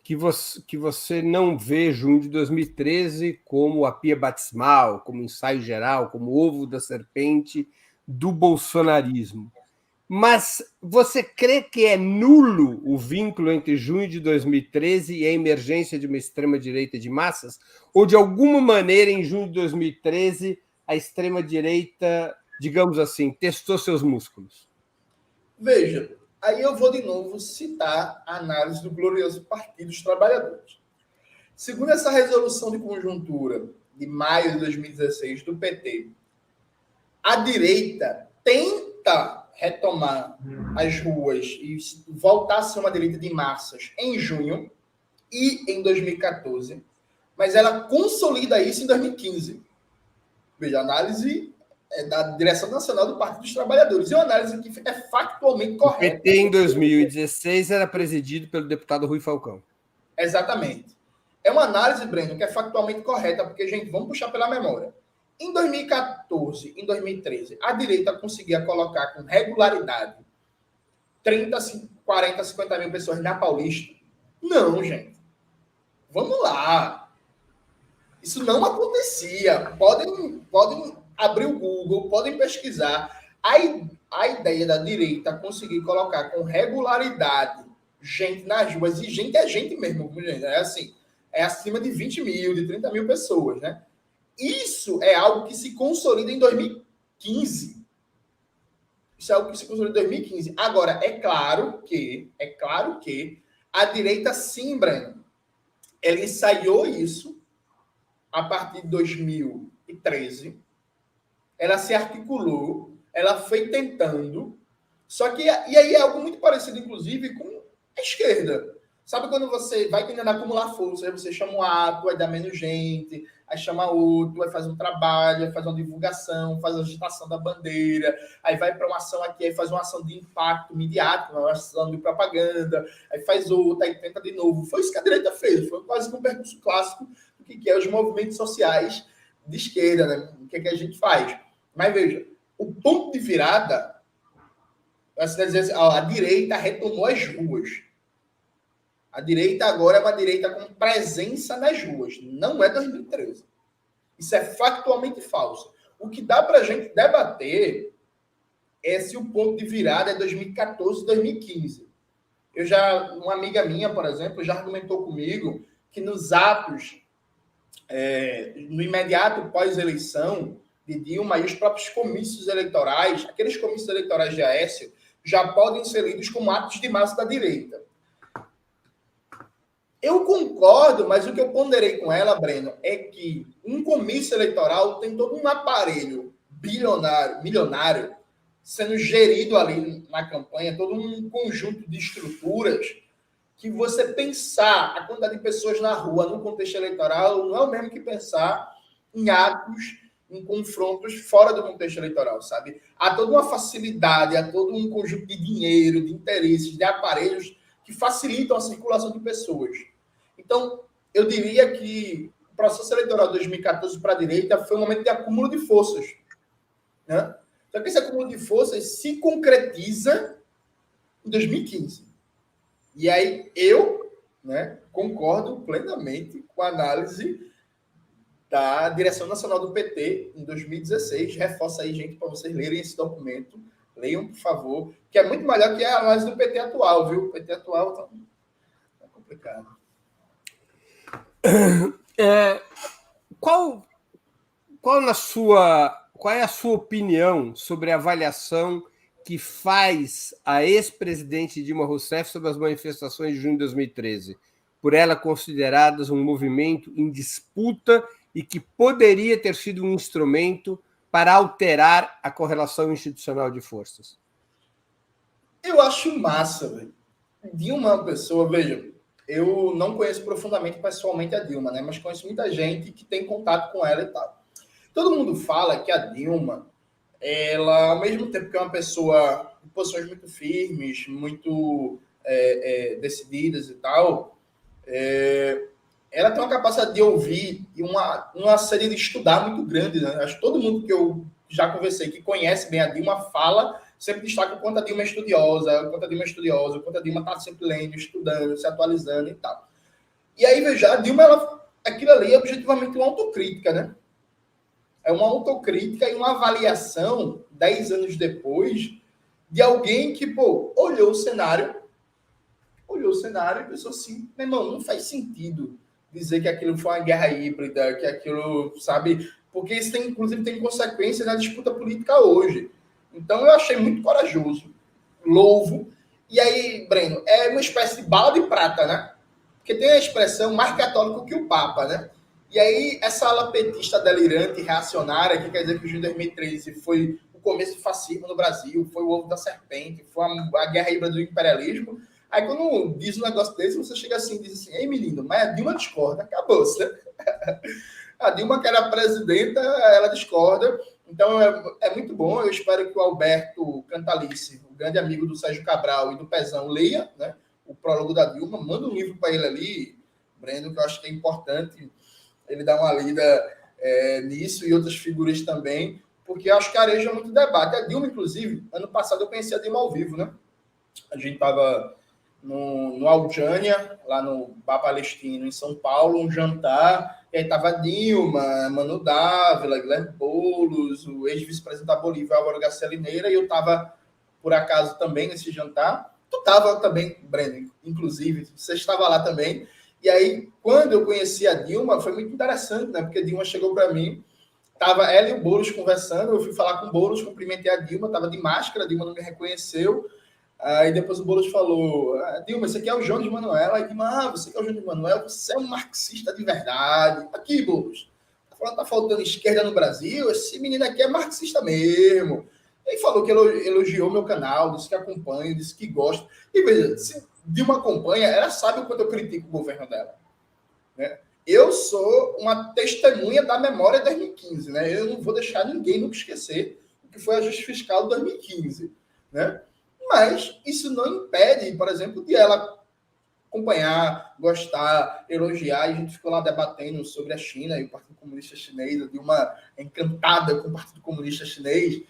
que você não vê junho de 2013 como a pia batismal, como ensaio geral, como ovo da serpente do bolsonarismo. Mas você crê que é nulo o vínculo entre junho de 2013 e a emergência de uma extrema-direita de massas? Ou, de alguma maneira, em junho de 2013, a extrema-direita, digamos assim, testou seus músculos? Veja, aí eu vou de novo citar a análise do glorioso Partido dos Trabalhadores. Segundo essa resolução de conjuntura de maio de 2016 do PT, a direita tenta retomar as ruas e voltar a ser uma direita de massas em junho e em 2014, mas ela consolida isso em 2015. Veja, a análise da direção nacional do Partido dos Trabalhadores. E uma análise que é factualmente correta. O PT, em 2016, era presidido pelo deputado Rui Falcão. Exatamente. É uma análise, Breno, que é factualmente correta, porque, gente, vamos puxar pela memória. Em 2014, em 2013, a direita conseguia colocar com regularidade 30, 40, 50 mil pessoas na Paulista? Não, gente. Vamos lá. Isso não acontecia. Podem abrir o Google, podem pesquisar. A ideia da direita conseguir colocar com regularidade gente nas ruas, e gente é gente mesmo, gente. É assim, é acima de 20 mil, de 30 mil pessoas, né? Isso é algo que se consolida em 2015. Isso é algo que se consolida em 2015. Agora, é claro que a direita, sim, Breno, ela ensaiou isso a partir de 2013. Ela se articulou, ela foi tentando. Só que, e aí é algo muito parecido, inclusive, com a esquerda. Sabe quando você vai tentando acumular força, aí você chama um ato, vai dar menos gente, aí chama outro, vai fazer um trabalho, vai fazer uma divulgação, faz a agitação da bandeira, aí vai para uma ação aqui, aí faz uma ação de impacto midiático, uma ação de propaganda, aí faz outra, aí tenta de novo. Foi isso que a direita fez, foi quase um percurso clássico do que é os movimentos sociais de esquerda, né? O que é que a gente faz? Mas veja, o ponto de virada, você vai dizer assim, a direita retomou as ruas. A direita agora é uma direita com presença nas ruas. Não é 2013. Isso é factualmente falso. O que dá para a gente debater é se o ponto de virada é 2014, 2015. Uma amiga minha, por exemplo, já argumentou comigo que nos atos no imediato pós-eleição de Dilma, e os próprios comícios eleitorais, aqueles comícios eleitorais de Aécio, já podem ser lidos como atos de massa da direita. Eu concordo, mas o que eu ponderei com ela, Breno, é que um comício eleitoral tem todo um aparelho milionário, sendo gerido ali na campanha, todo um conjunto de estruturas que você pensar a quantidade de pessoas na rua no contexto eleitoral não é o mesmo que pensar em atos, em confrontos fora do contexto eleitoral, sabe? Há toda uma facilidade, há todo um conjunto de dinheiro, de interesses, de aparelhos que facilitam a circulação de pessoas. Então, eu diria que o processo eleitoral de 2014 para a direita foi um momento de acúmulo de forças, né? Só que esse acúmulo de forças se concretiza em 2015. E aí eu, né, concordo plenamente com a análise da direção nacional do PT em 2016. Reforça aí, gente, para vocês lerem esse documento. Leiam, por favor, que é muito melhor que a análise do PT atual, viu? O PT atual tá complicado. Qual é a sua opinião sobre a avaliação que faz a ex-presidente Dilma Rousseff sobre as manifestações de junho de 2013, por ela consideradas um movimento em disputa e que poderia ter sido um instrumento para alterar a correlação institucional de forças? Eu acho massa, velho. Dilma é uma pessoa, veja, eu não conheço profundamente pessoalmente a Dilma, né? Mas conheço muita gente que tem contato com ela e tal. Todo mundo fala que a Dilma, ela, ao mesmo tempo que é uma pessoa de posições muito firmes, muito decididas e tal, ela tem uma capacidade de ouvir e uma série de estudar muito grande, né? Acho que todo mundo que eu já conversei, que conhece bem a Dilma, fala, sempre destaca o quanto a Dilma é estudiosa, o quanto a Dilma está sempre lendo, estudando, se atualizando e tal. E aí, veja, a Dilma, aquilo ali é objetivamente uma autocrítica, né? É uma autocrítica e uma avaliação, 10 anos depois, de alguém que, olhou o cenário e pensou assim, meu irmão, não faz sentido dizer que aquilo foi uma guerra híbrida, que aquilo, sabe? Porque isso inclusive tem consequências na disputa política hoje. Então eu achei muito corajoso, louvo. E aí, Breno, é uma espécie de bala de prata, né? Porque tem a expressão mais católico que o Papa, né? E aí, essa ala petista delirante, reacionária, que quer dizer que o junho de 2013 foi o começo do fascismo no Brasil, foi o ovo da serpente, foi a guerra híbrida do imperialismo. Aí, quando diz um negócio desse, você chega assim e diz assim, ei, menino, mas a Dilma discorda, acabou-se, né? A Dilma, que era presidenta, ela discorda. Então, é muito bom. Eu espero que o Alberto Cantalice, o grande amigo do Sérgio Cabral e do Pezão, leia, né, o prólogo da Dilma, manda um livro para ele ali, Breno, que eu acho que é importante ele dar uma lida nisso e outras figuras também, porque eu acho que areja muito debate. A Dilma, inclusive, ano passado eu conheci a Dilma ao vivo, né? A gente estava no Aljânia, lá no Bar Palestino, em São Paulo, um jantar, e aí estava Dilma, Manu Dávila, Guilherme Boulos, o ex-vice-presidente da Bolívia, Álvaro Garcia Lineira, e eu estava, por acaso, também nesse jantar. Tu estava também, Breno, inclusive, você estava lá também. E aí, quando eu conheci a Dilma, foi muito interessante, né? Porque a Dilma chegou para mim, tava ela e o Boulos conversando, eu fui falar com o Boulos, cumprimentei a Dilma, estava de máscara, a Dilma não me reconheceu. Aí depois o Boulos falou, Dilma, esse aqui é o João de Manuel. Aí Dilma, você que é o João de Manuel, você é um marxista de verdade. Aqui, Boulos, tá faltando esquerda no Brasil, esse menino aqui é marxista mesmo. Aí falou que elogiou meu canal, disse que acompanha, disse que gosta. E veja, se Dilma acompanha, ela sabe o quanto eu critico o governo dela. Né? Eu sou uma testemunha da memória de 2015. Né? Eu não vou deixar ninguém nunca esquecer o que foi a ajuste fiscal de 2015. Né? Mas isso não impede, por exemplo, de ela acompanhar, gostar, elogiar. E a gente ficou lá debatendo sobre a China e o Partido Comunista Chinês. A Dilma encantada com o Partido Comunista Chinês.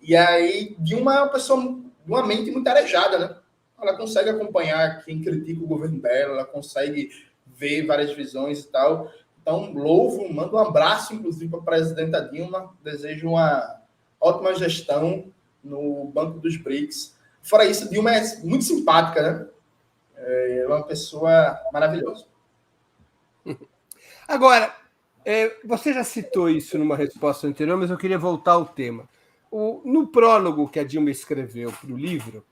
E aí, Dilma é uma pessoa de uma mente muito arejada, né? Ela consegue acompanhar quem critica o governo dela, ela consegue ver várias visões e tal. Então, louvo, mando um abraço, inclusive, para a presidenta Dilma. Desejo uma ótima gestão no Banco dos BRICS. Fora isso, Dilma é muito simpática, né? É uma pessoa maravilhosa. Agora, Você já citou isso numa resposta anterior, mas eu queria voltar ao tema. No prólogo que a Dilma escreveu para o livro,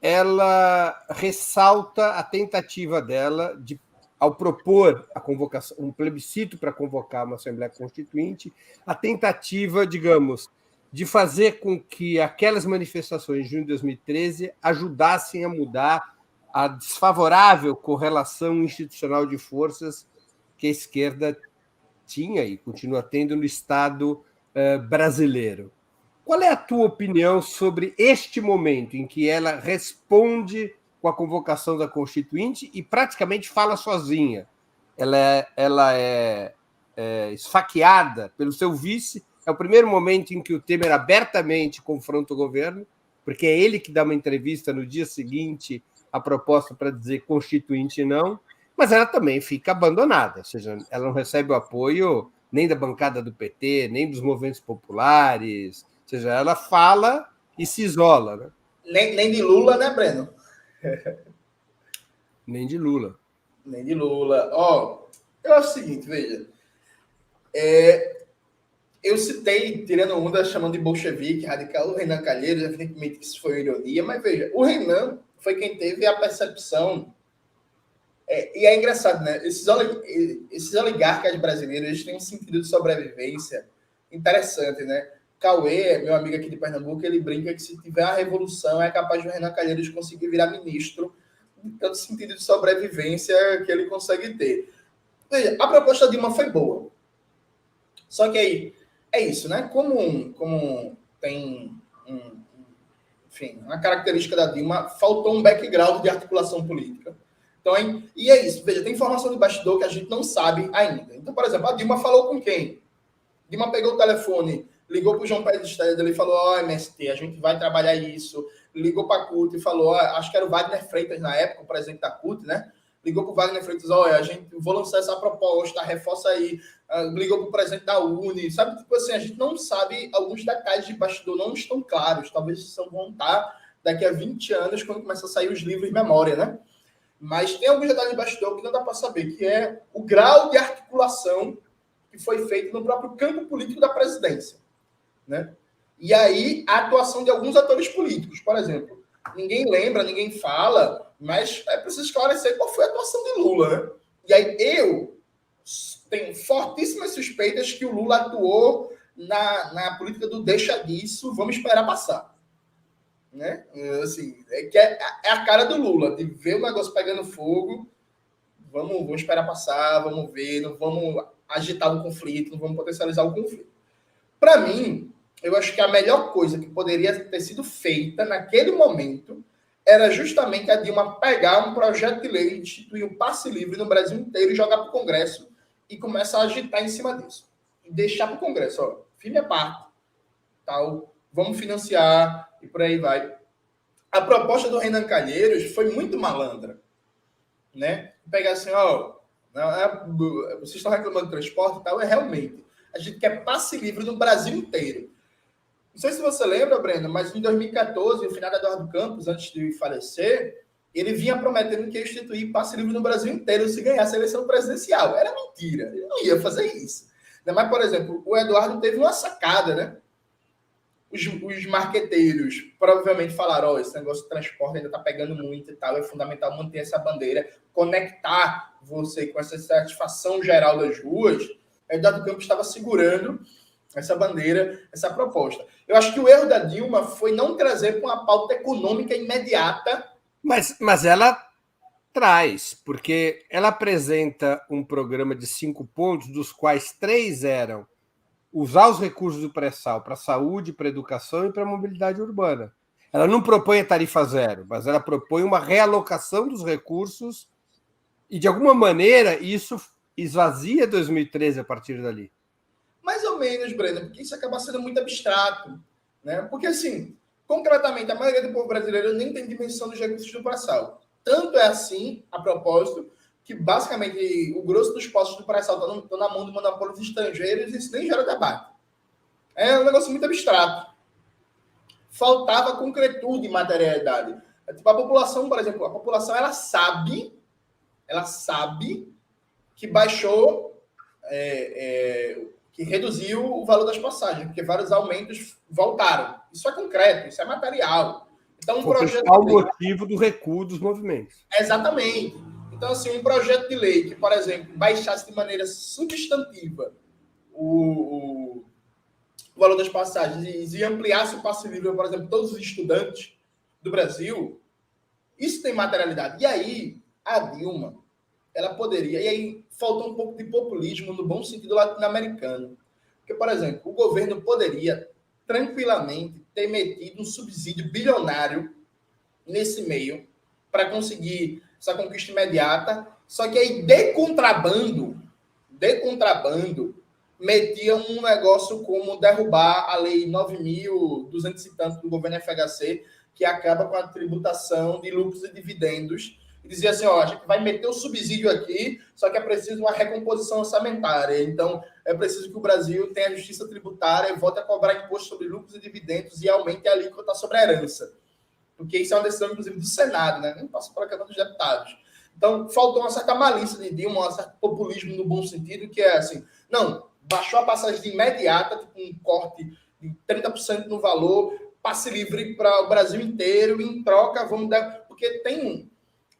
ela ressalta a tentativa dela de, ao propor a convocação, um plebiscito para convocar uma Assembleia Constituinte, a tentativa, digamos, de fazer com que aquelas manifestações de junho de 2013 ajudassem a mudar a desfavorável correlação institucional de forças que a esquerda tinha e continua tendo no Estado brasileiro. Qual é a tua opinião sobre este momento em que ela responde com a convocação da Constituinte e praticamente fala sozinha? Ela é esfaqueada pelo seu vice. É o primeiro momento em que o Temer abertamente confronta o governo, porque é ele que dá uma entrevista no dia seguinte à proposta para dizer Constituinte não, mas ela também fica abandonada, ou seja, ela não recebe o apoio nem da bancada do PT, nem dos movimentos populares, ou seja, ela fala e se isola. Né? Nem de Lula, né, Breno? Nem de Lula. Nem de Lula. Eu acho o seguinte, veja. Eu citei, tirando onda, chamando de bolchevique, radical, o Renan Calheiros, evidentemente que isso foi ironia, mas veja, o Renan foi quem teve a percepção. E é engraçado, né? Esses oligarcas brasileiros, eles têm um sentido de sobrevivência interessante, né? Cauê, meu amigo aqui de Pernambuco, ele brinca que se tiver a revolução, é capaz de o Renan Calheiros conseguir virar ministro, de tanto sentido de sobrevivência que ele consegue ter. Veja, a proposta da Dilma foi boa. Só que aí, é isso, né? Como tem enfim, uma característica da Dilma, faltou um background de articulação política. Então, e é isso. Veja, tem informação de bastidor que a gente não sabe ainda. Então, por exemplo, a Dilma falou com quem? A Dilma pegou o telefone, ligou para o João Pedro Estrela e falou, MST, a gente vai trabalhar isso. Ligou para a CUT e falou, acho que era o Wagner Freitas na época, o presidente da CUT, né? Ligou para o Wagner Freitas, a gente vou lançar essa proposta, reforça aí. Ligou para o presidente da Uni, sabe? Tipo assim, a gente não sabe, alguns detalhes de bastidor não estão claros. Talvez vão estar daqui a 20 anos, quando começar a sair os livros de memória, né? Mas tem alguns detalhes de bastidor que não dá para saber, que é o grau de articulação que foi feito no próprio campo político da presidência, né? E aí, a atuação de alguns atores políticos, por exemplo. Ninguém lembra, ninguém fala, mas é preciso esclarecer qual foi a atuação de Lula, né? E aí, eu tenho fortíssimas suspeitas que o Lula atuou na política do deixa disso, vamos esperar passar. Né? Assim, é a cara do Lula, de ver o negócio pegando fogo, vamos esperar passar, vamos ver, não vamos agitar o conflito, não vamos potencializar o conflito. Para mim, eu acho que a melhor coisa que poderia ter sido feita naquele momento era justamente a Dilma pegar um projeto de lei, instituir um passe livre no Brasil inteiro e jogar para o Congresso e começar a agitar em cima disso. E deixar para o Congresso, firme a parte, tal, vamos financiar e por aí vai. A proposta do Renan Calheiros foi muito malandra, né? Pegar assim, vocês estão reclamando de transporte e tal, realmente. A gente quer passe livre no Brasil inteiro. Não sei se você lembra, Breno, mas em 2014, o finado Eduardo Campos, antes de falecer, ele vinha prometendo que ia instituir passe livre no Brasil inteiro se ganhasse a eleição presidencial. Era mentira, ele não ia fazer isso. Mas, por exemplo, o Eduardo teve uma sacada, né? Os marqueteiros provavelmente falaram, esse negócio de transporte ainda está pegando muito e tal, é fundamental manter essa bandeira, conectar você com essa satisfação geral das ruas. O Eduardo Campos estava segurando essa bandeira, essa proposta. Eu acho que o erro da Dilma foi não trazer para uma pauta econômica imediata. Mas ela traz, porque ela apresenta um programa de 5 pontos, dos quais 3 eram usar os recursos do pré-sal para a saúde, para a educação e para a mobilidade urbana. Ela não propõe a tarifa zero, mas ela propõe uma realocação dos recursos e, de alguma maneira, isso esvazia 2013 a partir dali. Mais ou menos, Breno, porque isso acaba sendo muito abstrato. Né? Porque, assim, concretamente, a maioria do povo brasileiro nem tem dimensão dos recursos do pré-sal. Tanto é assim, a propósito, que basicamente o grosso dos postos do pré-sal estão na mão de monopólios estrangeiros e isso nem gera debate. É um negócio muito abstrato. Faltava concretude e materialidade. Tipo, a população, por exemplo, a população ela sabe que baixou que reduziu o valor das passagens, porque vários aumentos voltaram. Isso é concreto, isso é material. Então, o principal motivo do recuo dos movimentos. Exatamente. Então, assim, um projeto de lei que, por exemplo, baixasse de maneira substantiva o valor das passagens e ampliasse o passe livre, por exemplo, todos os estudantes do Brasil, isso tem materialidade. E aí, a Dilma, ela poderia... E aí, faltou um pouco de populismo no bom sentido latino-americano. Porque, por exemplo, o governo poderia tranquilamente ter metido um subsídio bilionário nesse meio para conseguir essa conquista imediata, só que aí, de contrabando, metia um negócio como derrubar a lei 9.200 e tanto do governo FHC, que acaba com a tributação de lucros e dividendos, e dizia assim, ó, a gente vai meter o subsídio aqui, só que é preciso uma recomposição orçamentária. Então, é preciso que o Brasil tenha a justiça tributária e volte a cobrar imposto sobre lucros e dividendos e aumente a alíquota sobre a herança. Porque isso é uma decisão, inclusive, do Senado, né? Nem passa pela Câmara dos Deputados. Então, faltou uma certa malícia de Dilma, um certo populismo no bom sentido, que é assim, não, baixou a passagem de imediata, tipo um corte de 30% no valor, passe livre para o Brasil inteiro, e em troca, vamos dar... Porque tem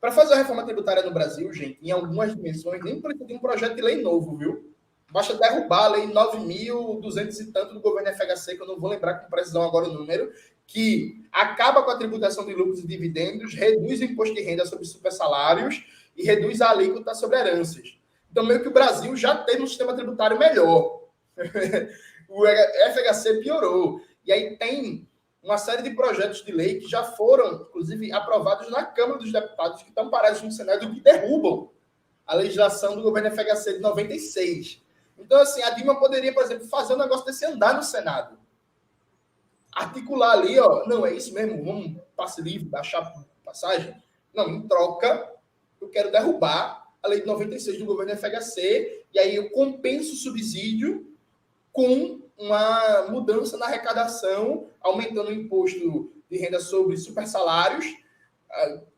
para fazer a reforma tributária no Brasil, gente, em algumas dimensões, nem precisa de um projeto de lei novo, viu? Basta derrubar a lei 9.200 e tanto do governo FHC, que eu não vou lembrar com precisão agora o número, que acaba com a tributação de lucros e dividendos, reduz o imposto de renda sobre supersalários e reduz a alíquota sobre heranças. Então, meio que o Brasil já tem um sistema tributário melhor. O FHC piorou. E aí tem uma série de projetos de lei que já foram, inclusive, aprovados na Câmara dos Deputados, que estão parados no Senado e que derrubam a legislação do governo FHC de 96. Então, assim, a Dilma poderia, por exemplo, fazer um negócio desse andar no Senado. Articular ali, ó, não, é isso mesmo, vamos passe livre, baixar passagem. Não, em troca, eu quero derrubar a lei de 96 do governo FHC, e aí eu compenso o subsídio com uma mudança na arrecadação, aumentando o imposto de renda sobre supersalários,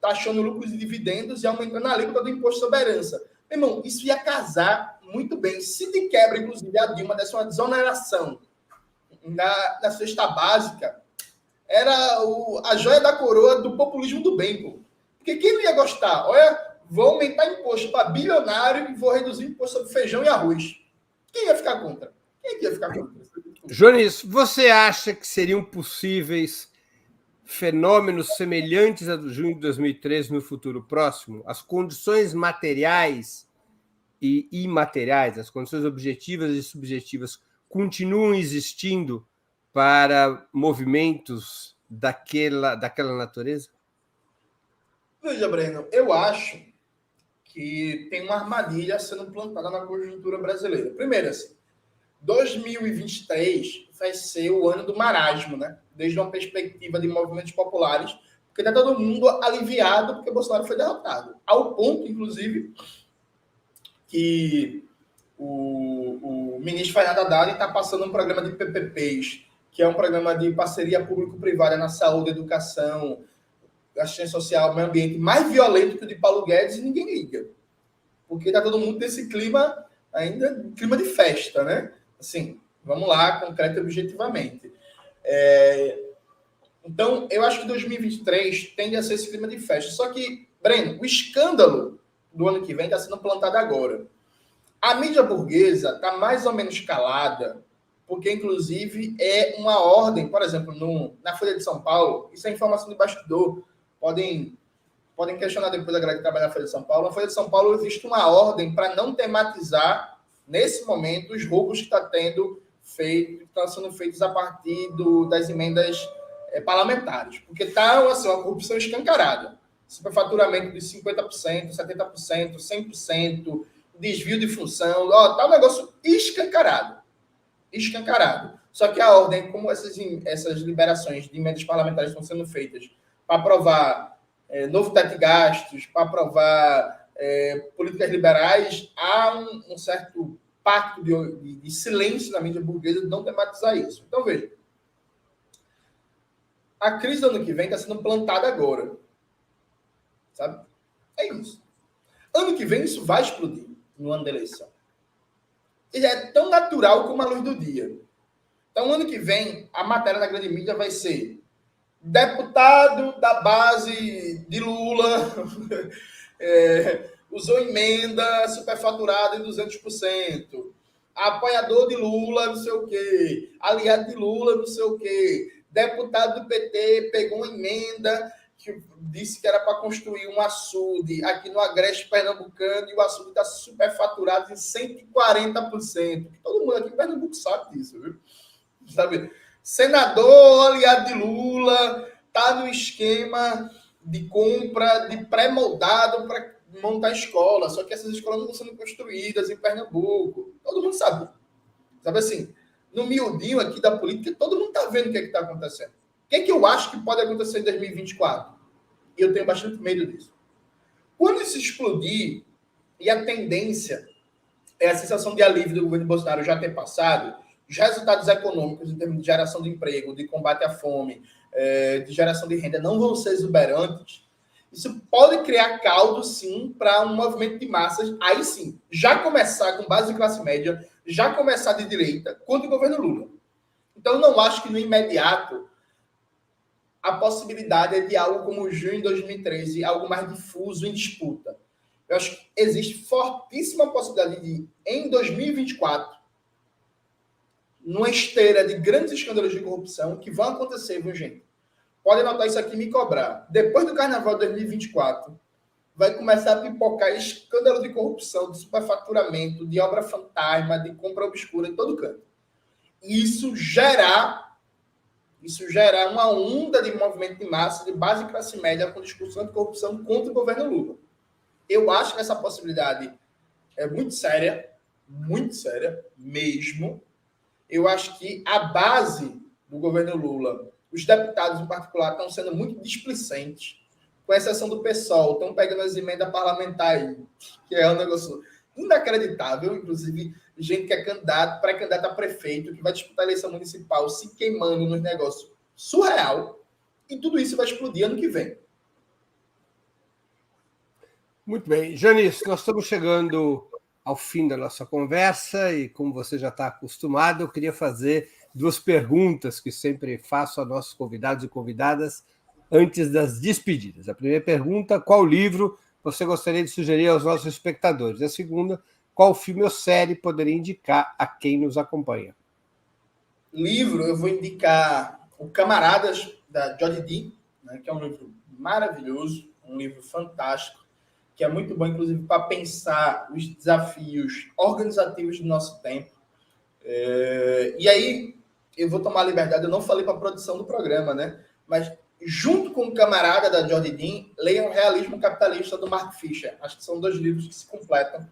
taxando lucros e dividendos e aumentando a alíquota do imposto sobre herança. Meu irmão, isso ia casar muito bem. Se de quebra, inclusive, a Dilma desse uma desoneração na cesta básica, era a joia da coroa do populismo do bem, pô. Porque quem não ia gostar? Olha, vou aumentar imposto para bilionário e vou reduzir imposto sobre feijão e arroz. Quem ia ficar contra? Quem ia ficar contra? Jones, você acha que seriam possíveis fenômenos semelhantes a do junho de 2013 no futuro próximo? As condições materiais e imateriais, as condições objetivas e subjetivas continuam existindo para movimentos daquela natureza? Veja, Breno, eu acho que tem uma armadilha sendo plantada na conjuntura brasileira. Primeiro, assim, 2023 vai ser o ano do marasmo, né? Desde uma perspectiva de movimentos populares, porque está todo mundo aliviado porque Bolsonaro foi derrotado. Ao ponto, inclusive, que o ministro Fernando Haddad está passando um programa de PPPs, que é um programa de parceria público-privada na saúde, educação, assistência social, meio ambiente, mais violento que o de Paulo Guedes, e ninguém liga. Porque está todo mundo nesse clima, ainda clima de festa, né? Assim, vamos lá, concreto e objetivamente. Então, eu acho que 2023 tende a ser esse clima de festa. Só que, Breno, o escândalo do ano que vem está sendo plantado agora. A mídia burguesa está mais ou menos calada, porque, inclusive, é uma ordem, por exemplo, na Folha de São Paulo, isso é informação de bastidor, podem questionar depois da galera que trabalha na Folha de São Paulo. Na Folha de São Paulo existe uma ordem para não tematizar, nesse momento, os roubos que estão sendo feitos a partir das emendas parlamentares. Porque está assim, uma corrupção escancarada. Superfaturamento de 50%, 70%, 100%, desvio de função, tá um negócio escancarado. Escancarado. Só que a ordem, como essas liberações de emendas parlamentares estão sendo feitas para aprovar novo teto de gastos, para aprovar políticas liberais, há um certo pacto de silêncio na mídia burguesa de não tematizar isso. Então, veja, a crise do ano que vem está sendo plantada agora. Sabe? É isso. Ano que vem isso vai explodir no ano da eleição. ele é tão natural como a luz do dia. Então, ano que vem, a matéria na grande mídia vai ser deputado da base de Lula usou emenda superfaturada em 200%. Apoiador de Lula, não sei o quê. Aliado de Lula, não sei o quê. Deputado do PT pegou uma emenda que disse que era para construir um açude aqui no Agreste Pernambucano e o açude está superfaturado em 140%. Todo mundo aqui em Pernambuco sabe disso, viu? Sabe? Senador aliado de Lula está no esquema de compra de pré-moldado para montar escola, só que essas escolas não estão sendo construídas em Pernambuco. Todo mundo sabe. Sabe assim, no miudinho aqui da política, todo mundo está vendo o que está acontecendo. O que eu acho que pode acontecer em 2024? E eu tenho bastante medo disso. Quando isso explodir, e a tendência é a sensação de alívio do governo Bolsonaro já ter passado, os resultados econômicos em termos de geração de emprego, de combate à fome, de geração de renda não vão ser exuberantes, isso pode criar caldo, sim, para um movimento de massas, aí sim, já começar com base de classe média, já começar de direita contra o governo Lula. Então, eu não acho que no imediato a possibilidade é de algo como junho de 2013, algo mais difuso em disputa. Eu acho que existe fortíssima possibilidade de, em 2024, numa esteira de grandes escândalos de corrupção que vão acontecer, viu, gente? Podem anotar isso aqui e me cobrar. Depois do Carnaval de 2024, vai começar a pipocar escândalo de corrupção, de superfaturamento, de obra fantasma, de compra obscura em todo canto. E isso gerar uma onda de movimento de massa, de base de classe média, com discussão de corrupção contra o governo Lula. Eu acho que essa possibilidade é muito séria mesmo. Eu acho que a base do governo Lula, os deputados em particular, estão sendo muito displicentes, com exceção do PSOL, estão pegando as emendas parlamentares, que é um negócio inacreditável, inclusive gente que é pré-candidato a prefeito, que vai disputar a eleição municipal, se queimando nos negócios surreal, e tudo isso vai explodir ano que vem. Muito bem. Janice, nós estamos chegando ao fim da nossa conversa e, como você já está acostumado, eu queria fazer 2 perguntas que sempre faço a nossos convidados e convidadas antes das despedidas. A primeira pergunta, qual livro você gostaria de sugerir aos nossos espectadores? A segunda, qual filme ou série poderia indicar a quem nos acompanha? Livro, eu vou indicar O Camaradas, da Jodi Dean, né, que é um livro maravilhoso, um livro fantástico, que é muito bom, inclusive, para pensar os desafios organizativos do nosso tempo. E aí, eu vou tomar a liberdade, eu não falei para a produção do programa, né? Mas, junto com o Camarada, da Jodi Dean, leiam Realismo Capitalista, do Mark Fisher. Acho que são 2 livros que se completam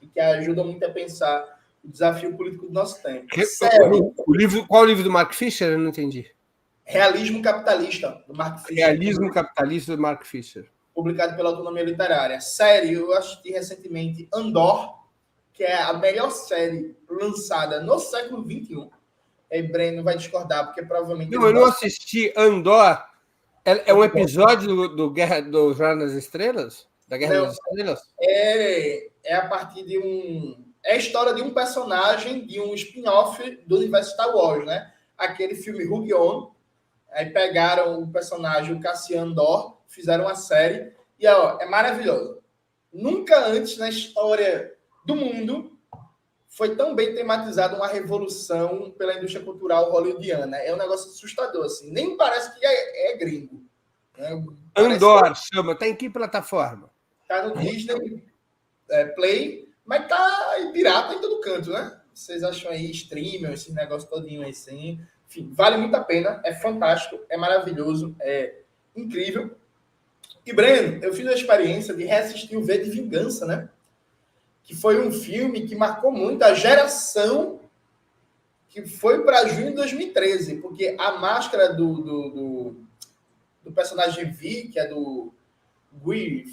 e que ajudam muito a pensar o desafio político do nosso tempo. Qual o livro do Mark Fisher? Eu não entendi. Realismo Capitalista, do Mark Fisher. Realismo Capitalista, do Mark Fisher. Publicado pela Autonomia Literária. Série, eu assisti recentemente Andor, que é a melhor série lançada no século XXI. E Breno vai discordar, porque provavelmente... Não, eu não assisti Andor. É um episódio do Jornada das Estrelas? Da Guerra das Estrelas? É a partir de É a história de um personagem, de um spin-off do universo Star Wars, né? Aquele filme Rogue One. Aí pegaram o personagem, o Cassian Andor, fizeram uma série, e é maravilhoso. Nunca antes na história do mundo foi tão bem tematizada uma revolução pela indústria cultural hollywoodiana. É um negócio assustador, assim. Nem parece que é gringo. Né? Andor, chama. Tá em que plataforma? Tá no Disney Play, mas tá em pirata em todo canto, né? Vocês acham aí streaming, esse negócio todinho assim. Enfim, vale muito a pena, é fantástico, é maravilhoso, é incrível. E, Breno, eu fiz a experiência de reassistir o V de Vingança, né? Que foi um filme que marcou muito a geração que foi para junho de 2013, porque a máscara do personagem V, que é do Guy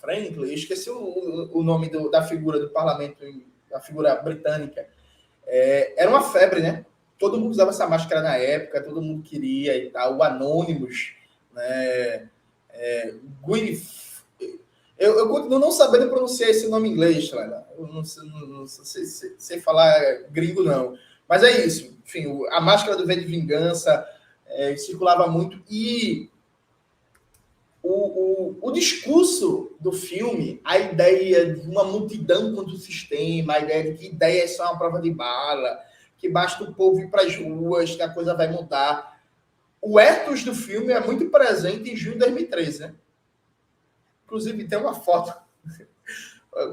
Franklin, esqueci o nome da figura do parlamento, da figura britânica, era uma febre, né? Todo mundo usava essa máscara na época, todo mundo queria e tal. O Anonymous, né? Eu continuo não sabendo pronunciar esse nome em inglês, Helena. Eu não sei falar gringo, não. Mas é isso. Enfim, a máscara do V de Vingança circulava muito. E o discurso do filme, a ideia de uma multidão contra o sistema, a ideia de que ideias são uma prova de bala, que basta o povo ir para as ruas, que a coisa vai mudar. O ethos do filme é muito presente em junho de 2013, né? Inclusive, tem uma foto.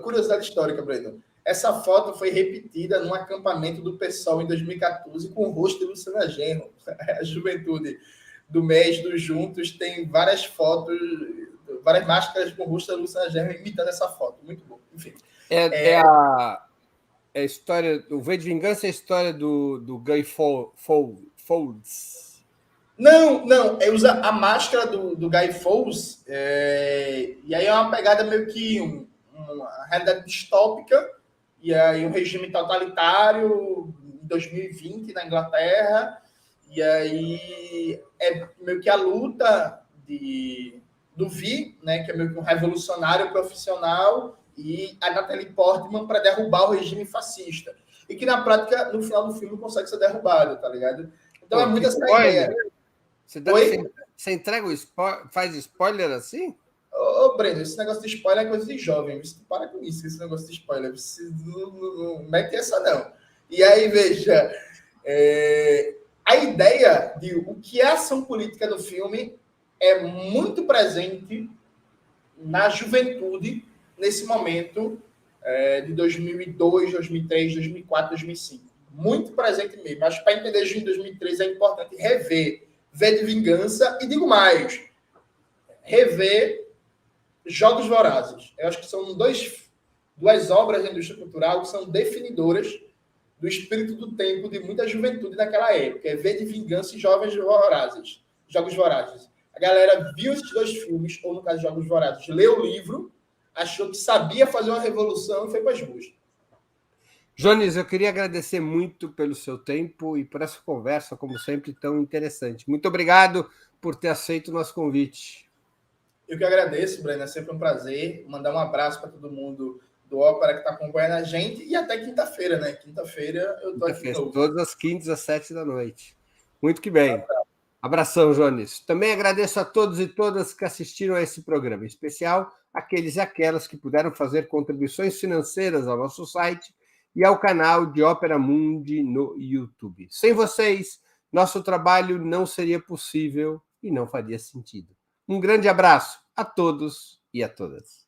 Curiosidade histórica, Breno. Essa foto foi repetida num acampamento do PSOL em 2014 com o rosto de Luciana Genro. A juventude do mês dos Juntos tem várias fotos, várias máscaras com o rosto da Luciana Genro imitando essa foto. Muito bom. Enfim. A história... O V de Vingança é a história do Guy Fawkes. Não. Usa a máscara do Guy Fawkes. E aí é uma pegada meio que uma realidade distópica. E aí um regime totalitário em 2020 na Inglaterra. E aí é meio que a luta do Vi, né, que é meio que um revolucionário profissional, e a Natalie Portman para derrubar o regime fascista. E que na prática, no final do filme, consegue ser derrubado, tá ligado? Então é muito essa ideia. Você entrega o spoiler, faz spoiler assim? Ô, Breno, esse negócio de spoiler é coisa de jovem. Você para com isso, esse negócio de spoiler. Você não mete essa, não. E aí, veja, a ideia de o que é a ação política do filme é muito presente na juventude nesse momento de 2002, 2003, 2004, 2005. Muito presente mesmo. Acho que para entender junho de 2003 é importante rever V de Vingança e, digo mais, rever Jogos Vorazes. Eu acho que são duas obras da indústria cultural que são definidoras do espírito do tempo de muita juventude naquela época. É V de Vingança e Jogos Vorazes. A galera viu esses dois filmes, ou no caso Jogos Vorazes, leu o livro, achou que sabia fazer uma revolução e foi para as ruas. Jones, eu queria agradecer muito pelo seu tempo e por essa conversa, como sempre, tão interessante. Muito obrigado por ter aceito o nosso convite. Eu que agradeço, Breno. É sempre um prazer. Mandar um abraço para todo mundo do Ópera que está acompanhando a gente. E até quinta-feira, né? Quinta-feira eu estou aqui de novo. Todas as quintas às 7h. Muito que bem. Abração, Jones. Também agradeço a todos e todas que assistiram a esse programa, em especial aqueles e aquelas que puderam fazer contribuições financeiras ao nosso site e ao canal de Ópera Mundi no YouTube. Sem vocês, nosso trabalho não seria possível e não faria sentido. Um grande abraço a todos e a todas.